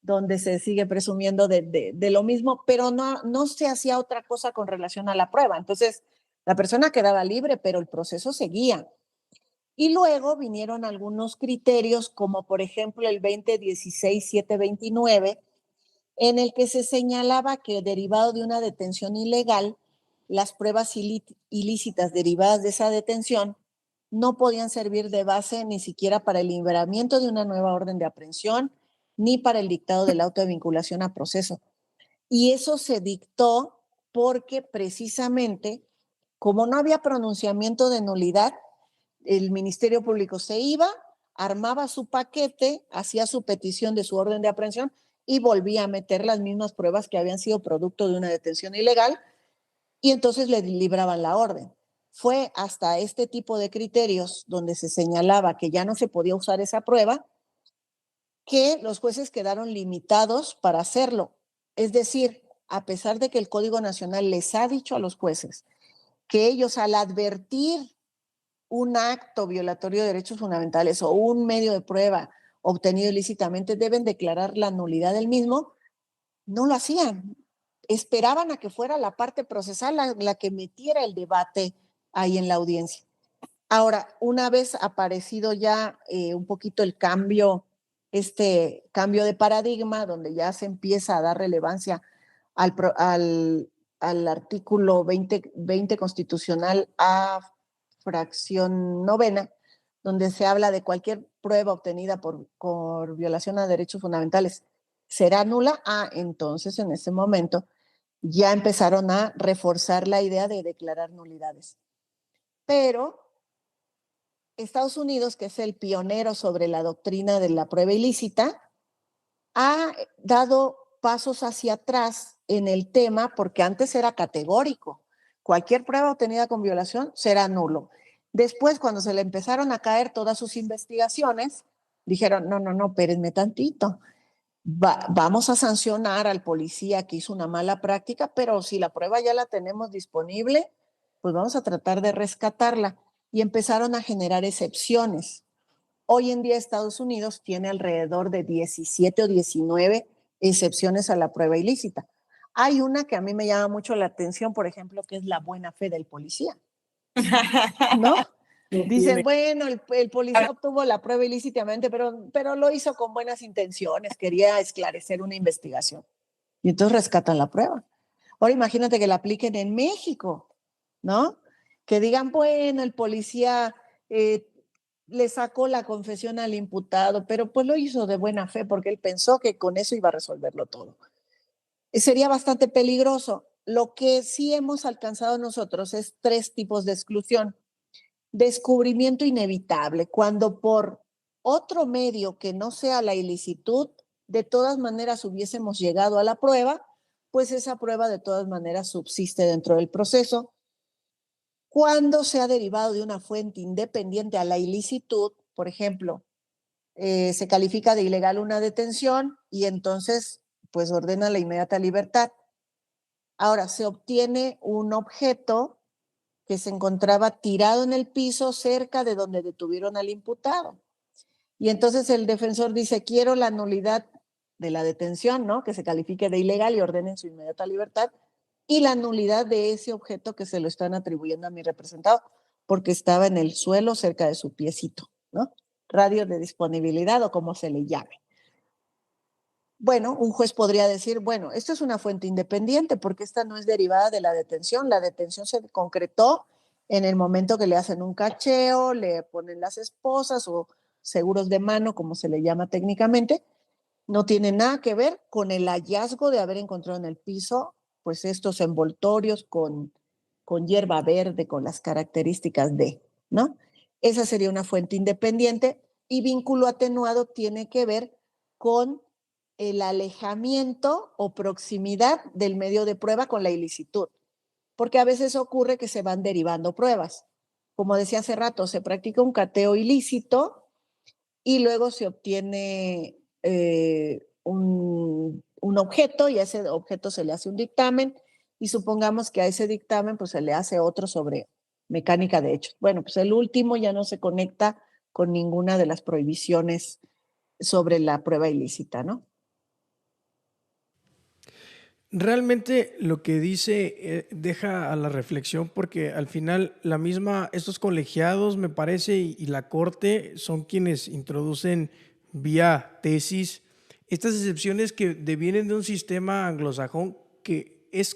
donde se sigue presumiendo de lo mismo, pero no se hacía otra cosa con relación a la prueba. Entonces, la persona quedaba libre, pero el proceso seguía. Y luego vinieron algunos criterios, como por ejemplo el 2016-729, en el que se señalaba que, derivado de una detención ilegal, las pruebas ilícitas derivadas de esa detención no podían servir de base ni siquiera para el libramiento de una nueva orden de aprehensión, ni para el dictado del auto de vinculación a proceso. Y eso se dictó porque precisamente, como no había pronunciamiento de nulidad, el Ministerio Público se iba, armaba su paquete, hacía su petición de su orden de aprehensión y volvía a meter las mismas pruebas que habían sido producto de una detención ilegal, y entonces le libraban la orden. Fue hasta este tipo de criterios donde se señalaba que ya no se podía usar esa prueba, que los jueces quedaron limitados para hacerlo. Es decir, a pesar de que el Código Nacional les ha dicho a los jueces que ellos, al advertir un acto violatorio de derechos fundamentales o un medio de prueba obtenido ilícitamente, deben declarar la nulidad del mismo, no lo hacían. Esperaban a que fuera la parte procesal la que metiera el debate ahí en la audiencia. Ahora, una vez aparecido ya un poquito el cambio, cambio de paradigma, donde ya se empieza a dar relevancia al al artículo 20 constitucional A, fracción novena, donde se habla de cualquier prueba obtenida por violación a derechos fundamentales será nula, entonces en ese momento ya empezaron a reforzar la idea de declarar nulidades. Pero Estados Unidos, que es el pionero sobre la doctrina de la prueba ilícita, ha dado pasos hacia atrás en el tema porque antes era categórico. Cualquier prueba obtenida con violación será nulo. Después, cuando se le empezaron a caer todas sus investigaciones, dijeron, no, espérenme tantito. Vamos a sancionar al policía que hizo una mala práctica, pero si la prueba ya la tenemos disponible, pues vamos a tratar de rescatarla. Y empezaron a generar excepciones. Hoy en día Estados Unidos tiene alrededor de 17 o 19 excepciones a la prueba ilícita. Hay una que a mí me llama mucho la atención, por ejemplo, que es la buena fe del policía, ¿no? Dicen, bueno, el policía obtuvo la prueba ilícitamente, pero lo hizo con buenas intenciones, quería esclarecer una investigación. Y entonces rescatan la prueba. Ahora imagínate que la apliquen en México, ¿no? Que digan, bueno, el policía le sacó la confesión al imputado, pero pues lo hizo de buena fe porque él pensó que con eso iba a resolverlo todo. Sería bastante peligroso. Lo que sí hemos alcanzado nosotros es 3 tipos de exclusión. Descubrimiento inevitable, cuando por otro medio que no sea la ilicitud, de todas maneras hubiésemos llegado a la prueba, pues esa prueba de todas maneras subsiste dentro del proceso. Cuando se ha derivado de una fuente independiente a la ilicitud, por ejemplo, se califica de ilegal una detención y entonces pues ordena la inmediata libertad. Ahora, se obtiene un objeto que se encontraba tirado en el piso cerca de donde detuvieron al imputado. Y entonces el defensor dice, quiero la nulidad de la detención, ¿no? Que se califique de ilegal y ordenen su inmediata libertad, y la nulidad de ese objeto que se lo están atribuyendo a mi representado, porque estaba en el suelo cerca de su piecito, ¿no? Radio de disponibilidad o como se le llame. Bueno, un juez podría decir, bueno, esto es una fuente independiente porque esta no es derivada de la detención. La detención se concretó en el momento que le hacen un cacheo, le ponen las esposas o seguros de mano, como se le llama técnicamente. No tiene nada que ver con el hallazgo de haber encontrado en el piso, pues estos envoltorios con hierba verde, con las características de, ¿no? Esa sería una fuente independiente, y vínculo atenuado tiene que ver con el alejamiento o proximidad del medio de prueba con la ilicitud, porque a veces ocurre que se van derivando pruebas. Como decía hace rato, se practica un cateo ilícito y luego se obtiene un objeto, y a ese objeto se le hace un dictamen, y supongamos que a ese dictamen pues se le hace otro sobre mecánica de hechos. Bueno, pues el último ya no se conecta con ninguna de las prohibiciones sobre la prueba ilícita, ¿no? Realmente lo que dice deja a la reflexión porque al final estos colegiados me parece y la corte son quienes introducen vía tesis estas excepciones que devienen de un sistema anglosajón que es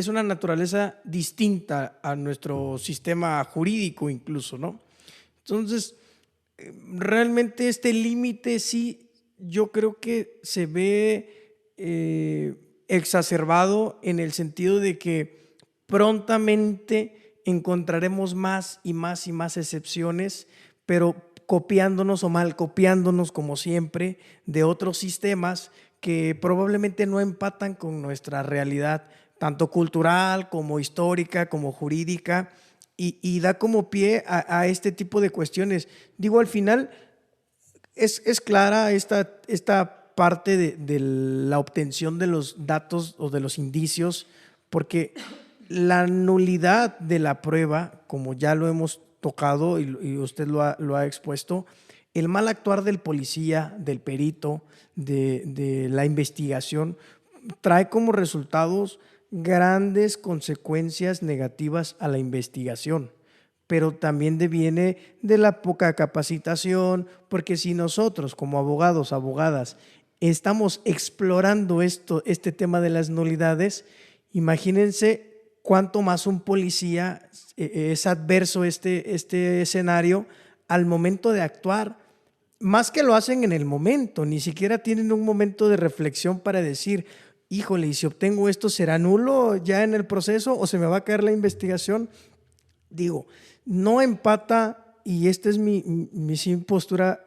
una naturaleza distinta a nuestro sistema jurídico incluso, ¿no? Entonces, realmente este límite sí, yo creo que se ve exacerbado en el sentido de que prontamente encontraremos más y más y más excepciones, pero copiándonos o mal copiándonos como siempre de otros sistemas que probablemente no empatan con nuestra realidad, tanto cultural como histórica, como jurídica, y da como pie a este tipo de cuestiones. Digo, al final es clara esta parte de la obtención de los datos o de los indicios, porque la nulidad de la prueba, como ya lo hemos tocado y usted lo ha expuesto, el mal actuar del policía, del perito, de la investigación, trae como resultados grandes consecuencias negativas a la investigación, pero también deviene de la poca capacitación, porque si nosotros como abogados, abogadas, estamos explorando este tema de las nulidades, Imagínense cuánto más un policía es adverso este escenario al momento de actuar. Más que lo hacen en el momento, ni siquiera tienen un momento de reflexión para decir, híjole, y si obtengo esto, ¿será nulo ya en el proceso o se me va a caer la investigación? Digo, no empata, y esta es mi postura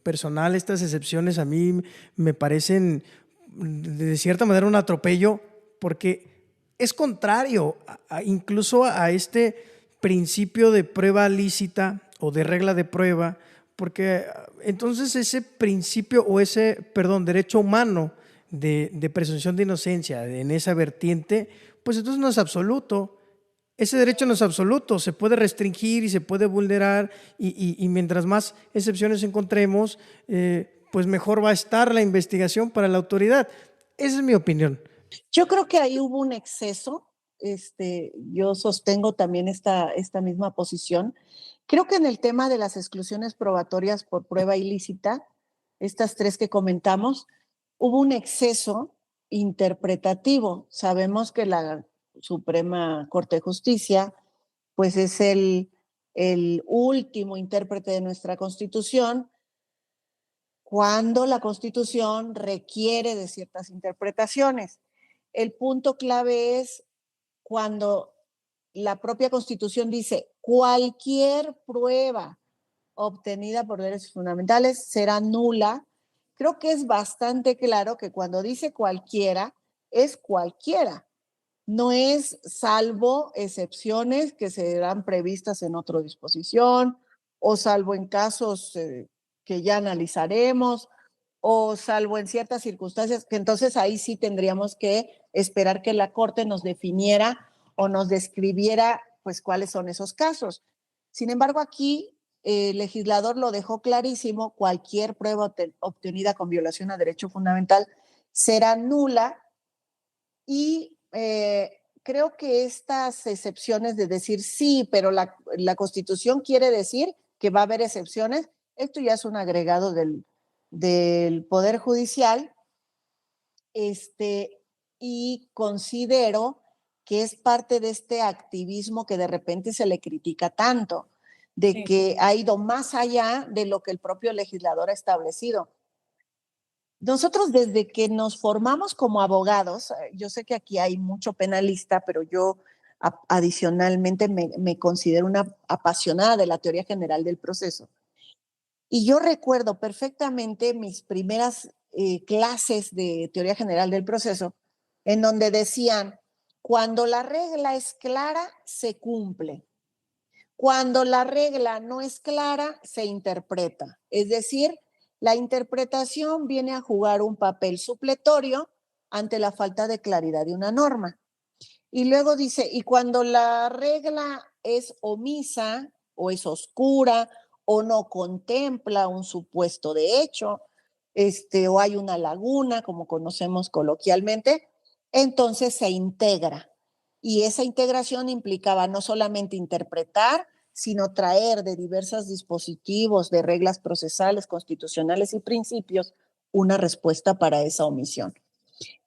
personal. Estas excepciones a mí me parecen de cierta manera un atropello, porque es contrario incluso a este principio de prueba lícita o de regla de prueba, porque entonces ese principio o ese, perdón, derecho humano de presunción de inocencia en esa vertiente, pues entonces no es absoluto. Ese derecho no es absoluto, se puede restringir y se puede vulnerar, y mientras más excepciones encontremos, pues mejor va a estar la investigación para la autoridad. Esa es mi opinión. Yo creo que ahí hubo un exceso. Yo sostengo también esta misma posición. Creo que en el tema de las exclusiones probatorias por prueba ilícita, estas tres que comentamos, hubo un exceso interpretativo. Sabemos que la Suprema Corte de Justicia, pues es el último intérprete de nuestra Constitución, cuando la Constitución requiere de ciertas interpretaciones. El punto clave es cuando la propia Constitución dice cualquier prueba obtenida por derechos fundamentales será nula. Creo que es bastante claro que cuando dice cualquiera, es cualquiera. No es salvo excepciones que serán previstas en otra disposición, o salvo en casos que ya analizaremos, o salvo en ciertas circunstancias, que entonces ahí sí tendríamos que esperar que la Corte nos definiera o nos describiera pues cuáles son esos casos. Sin embargo, aquí el legislador lo dejó clarísimo: cualquier prueba obtenida con violación a derecho fundamental será nula. Y creo que estas excepciones de decir sí, pero la Constitución quiere decir que va a haber excepciones, esto ya es un agregado del Poder Judicial, y considero que es parte de este activismo que de repente se le critica tanto, de que ha ido más allá de lo que el propio legislador ha establecido. Nosotros desde que nos formamos como abogados, yo sé que aquí hay mucho penalista, pero yo adicionalmente me considero una apasionada de la teoría general del proceso. Y yo recuerdo perfectamente mis primeras clases de teoría general del proceso, en donde decían, cuando la regla es clara, se cumple. Cuando la regla no es clara, se interpreta. Es decir, la interpretación viene a jugar un papel supletorio ante la falta de claridad de una norma. Y luego dice, y cuando la regla es omisa o es oscura o no contempla un supuesto de hecho, o hay una laguna, como conocemos coloquialmente, entonces se integra. Y esa integración implicaba no solamente interpretar, sino traer de diversos dispositivos, de reglas procesales, constitucionales y principios, una respuesta para esa omisión.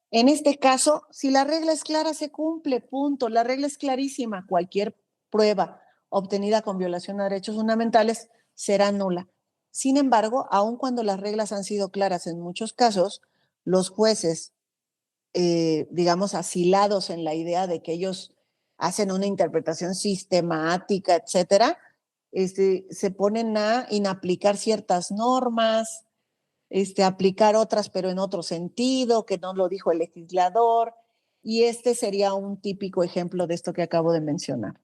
En este caso, si la regla es clara, se cumple, punto. La regla es clarísima. Cualquier prueba obtenida con violación a derechos fundamentales será nula. Sin embargo, aun cuando las reglas han sido claras en muchos casos, los jueces, digamos, asilados en la idea de que ellos hacen una interpretación sistemática, etcétera, se ponen a inaplicar ciertas normas, aplicar otras, pero en otro sentido, que no lo dijo el legislador, y este sería un típico ejemplo de esto que acabo de mencionar.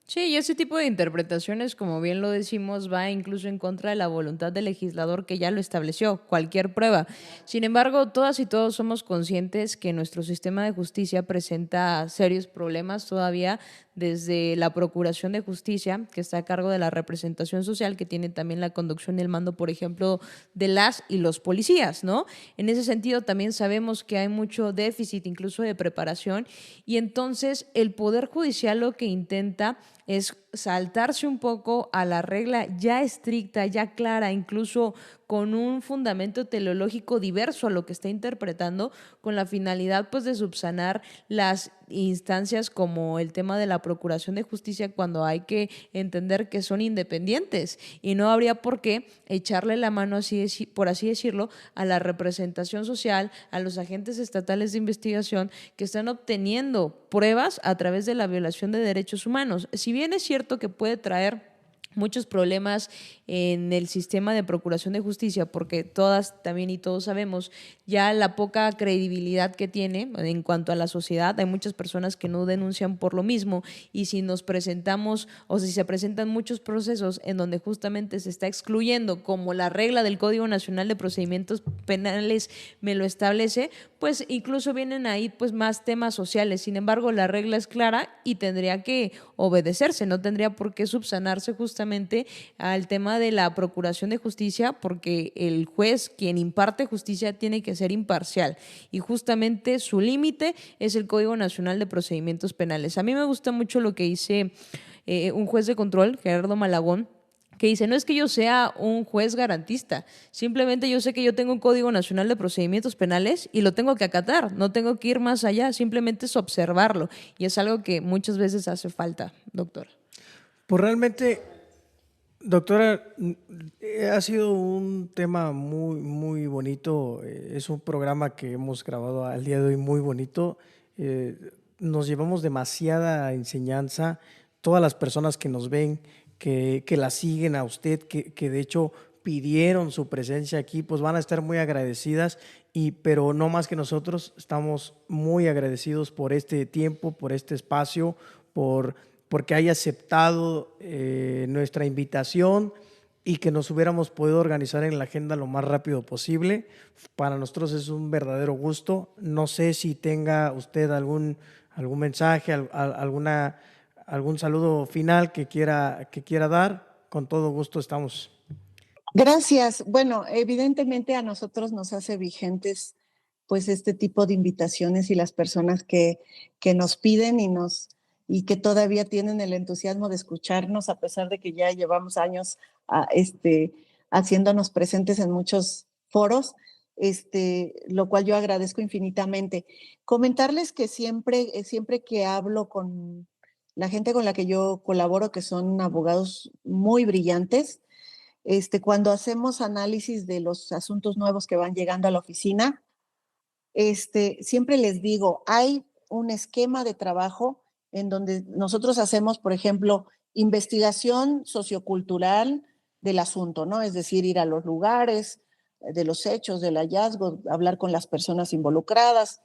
Sí, y ese tipo de interpretaciones, como bien lo decimos, va incluso en contra de la voluntad del legislador que ya lo estableció, cualquier prueba. Sin embargo, todas y todos somos conscientes que nuestro sistema de justicia presenta serios problemas todavía, desde la Procuración de Justicia, que está a cargo de la representación social, que tiene también la conducción y el mando, por ejemplo, de las y los policías, ¿no? En ese sentido, también sabemos que hay mucho déficit, incluso de preparación, y entonces el Poder Judicial lo que intenta es saltarse un poco a la regla ya estricta, ya clara, incluso con un fundamento teleológico diverso a lo que está interpretando, con la finalidad pues de subsanar las instancias como el tema de la Procuración de Justicia, cuando hay que entender que son independientes y no habría por qué echarle la mano, por así decirlo, a la representación social, a los agentes estatales de investigación que están obteniendo pruebas a través de la violación de derechos humanos. Si bien es cierto que puede traer muchos problemas en el sistema de procuración de justicia, porque todas también y todos sabemos ya la poca credibilidad que tiene en cuanto a la sociedad. Hay muchas personas que no denuncian por lo mismo, y si nos presentamos o si se presentan muchos procesos en donde justamente se está excluyendo, como la regla del Código Nacional de Procedimientos Penales me lo establece, pues incluso vienen ahí pues más temas sociales. Sin embargo, la regla es clara y tendría que obedecerse, no tendría por qué subsanarse justamente al tema de la procuración de justicia, porque el juez, quien imparte justicia, tiene que ser imparcial, y justamente su límite es el Código Nacional de Procedimientos Penales. A mí me gusta mucho lo que dice un juez de control, Gerardo Malagón, que dice: no es que yo sea un juez garantista, simplemente yo sé que yo tengo un Código Nacional de Procedimientos Penales y lo tengo que acatar, no tengo que ir más allá, simplemente es observarlo, y es algo que muchas veces hace falta, doctor. Pues realmente, doctora, ha sido un tema muy bonito. Es un programa que hemos grabado al día de hoy muy bonito. Nos llevamos demasiada enseñanza. Todas las personas que nos ven, que la siguen a usted, que de hecho pidieron su presencia aquí, pues van a estar muy agradecidas. Pero no más que nosotros, estamos muy agradecidos por este tiempo, por este espacio, porque haya aceptado nuestra invitación y que nos hubiéramos podido organizar en la agenda lo más rápido posible. Para nosotros es un verdadero gusto. No sé si tenga usted algún mensaje, algún saludo final que quiera dar. Con todo gusto estamos. Gracias. Bueno, evidentemente a nosotros nos hace vigentes pues este tipo de invitaciones, y las personas que nos piden y que todavía tienen el entusiasmo de escucharnos, a pesar de que ya llevamos años haciéndonos presentes en muchos foros, lo cual yo agradezco infinitamente. Comentarles que siempre que hablo con la gente con la que yo colaboro, que son abogados muy brillantes, cuando hacemos análisis de los asuntos nuevos que van llegando a la oficina, siempre les digo, hay un esquema de trabajo en donde nosotros hacemos, por ejemplo, investigación sociocultural del asunto, ¿no? Es decir, ir a los lugares de los hechos, del hallazgo, hablar con las personas involucradas.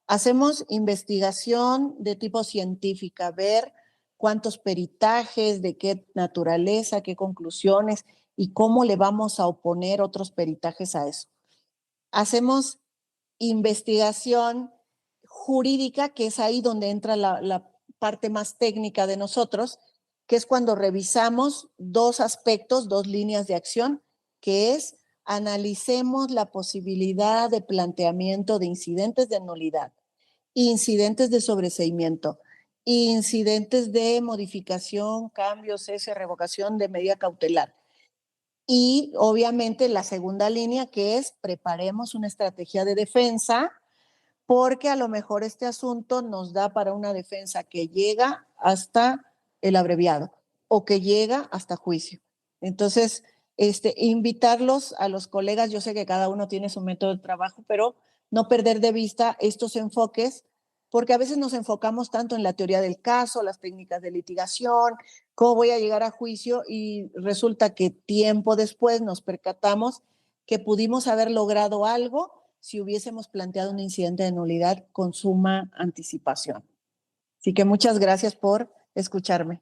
Hacemos investigación de tipo científica, ver cuántos peritajes, de qué naturaleza, qué conclusiones y cómo le vamos a oponer otros peritajes a eso. Hacemos investigación jurídica, que es ahí donde entra la parte más técnica de nosotros, que es cuando revisamos dos aspectos, dos líneas de acción, que es analicemos la posibilidad de planteamiento de incidentes de nulidad, incidentes de sobreseimiento, incidentes de modificación, cambio, cese, revocación de medida cautelar. Y obviamente la segunda línea, que es preparemos una estrategia de defensa, porque a lo mejor este asunto nos da para una defensa que llega hasta el abreviado o que llega hasta juicio. Entonces, invitarlos a los colegas, yo sé que cada uno tiene su método de trabajo, pero no perder de vista estos enfoques, porque a veces nos enfocamos tanto en la teoría del caso, las técnicas de litigación, cómo voy a llegar a juicio, y resulta que tiempo después nos percatamos que pudimos haber logrado algo si hubiésemos planteado un incidente de nulidad con suma anticipación. Así que muchas gracias por escucharme.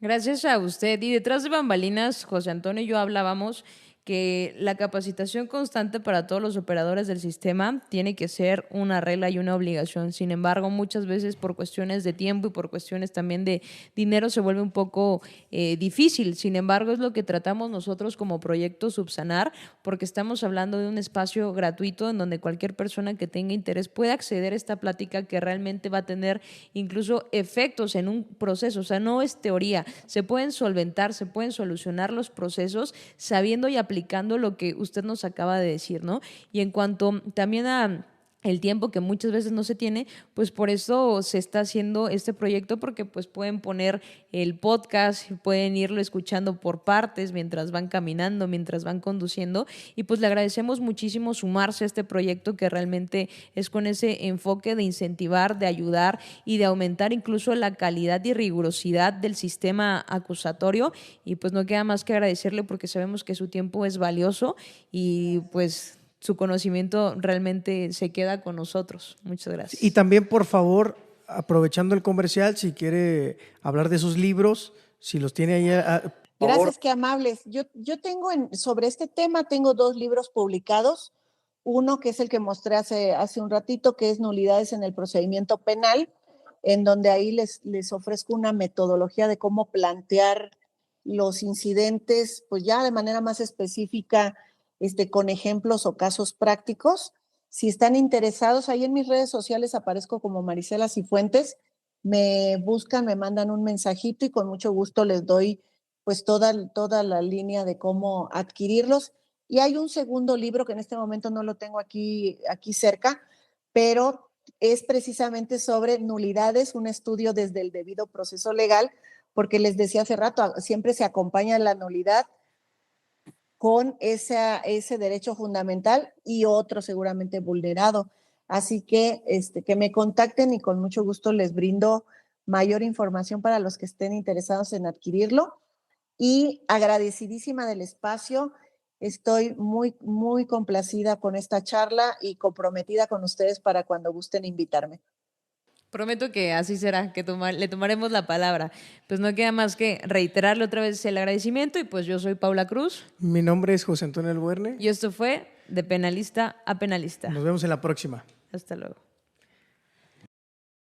Gracias a usted. Y detrás de bambalinas, José Antonio y yo hablábamos que la capacitación constante para todos los operadores del sistema tiene que ser una regla y una obligación. Sin embargo, muchas veces por cuestiones de tiempo y por cuestiones también de dinero se vuelve un poco difícil. Sin embargo, es lo que tratamos nosotros como proyecto subsanar, porque estamos hablando de un espacio gratuito en donde cualquier persona que tenga interés puede acceder a esta plática, que realmente va a tener incluso efectos en un proceso. O sea, no es teoría, se pueden solventar, se pueden solucionar los procesos sabiendo y aplicando lo que usted nos acaba de decir, ¿no? Y en cuanto también a el tiempo que muchas veces no se tiene, pues por eso se está haciendo este proyecto, porque pues pueden poner el podcast, pueden irlo escuchando por partes mientras van caminando, mientras van conduciendo, y pues le agradecemos muchísimo sumarse a este proyecto que realmente es con ese enfoque de incentivar, de ayudar y de aumentar incluso la calidad y rigurosidad del sistema acusatorio, y pues no queda más que agradecerle porque sabemos que su tiempo es valioso y pues su conocimiento realmente se queda con nosotros. Muchas gracias. Y también, por favor, aprovechando el comercial, si quiere hablar de sus libros, si los tiene ahí, por favor. Gracias, qué amables. Yo tengo sobre este tema, tengo 2 libros publicados. Uno que es el que mostré hace un ratito, que es Nulidades en el procedimiento penal, en donde ahí les ofrezco una metodología de cómo plantear los incidentes, pues ya de manera más específica, con ejemplos o casos prácticos. Si están interesados, ahí en mis redes sociales aparezco como Marisela Cifuentes, me buscan, me mandan un mensajito y con mucho gusto les doy pues toda la línea de cómo adquirirlos. Y hay un segundo libro que en este momento no lo tengo aquí cerca, pero es precisamente sobre nulidades, un estudio desde el debido proceso legal, porque les decía hace rato, siempre se acompaña la nulidad con ese derecho fundamental y otro seguramente vulnerado. Así que me contacten y con mucho gusto les brindo mayor información para los que estén interesados en adquirirlo. Y agradecidísima del espacio. Estoy muy, muy complacida con esta charla y comprometida con ustedes para cuando gusten invitarme. Prometo que así será, que le tomaremos la palabra. Pues no queda más que reiterarle otra vez el agradecimiento y pues yo soy Paula Cruz. Mi nombre es José Antonio Albuerne. Y esto fue De Penalista a Penalista. Nos vemos en la próxima. Hasta luego.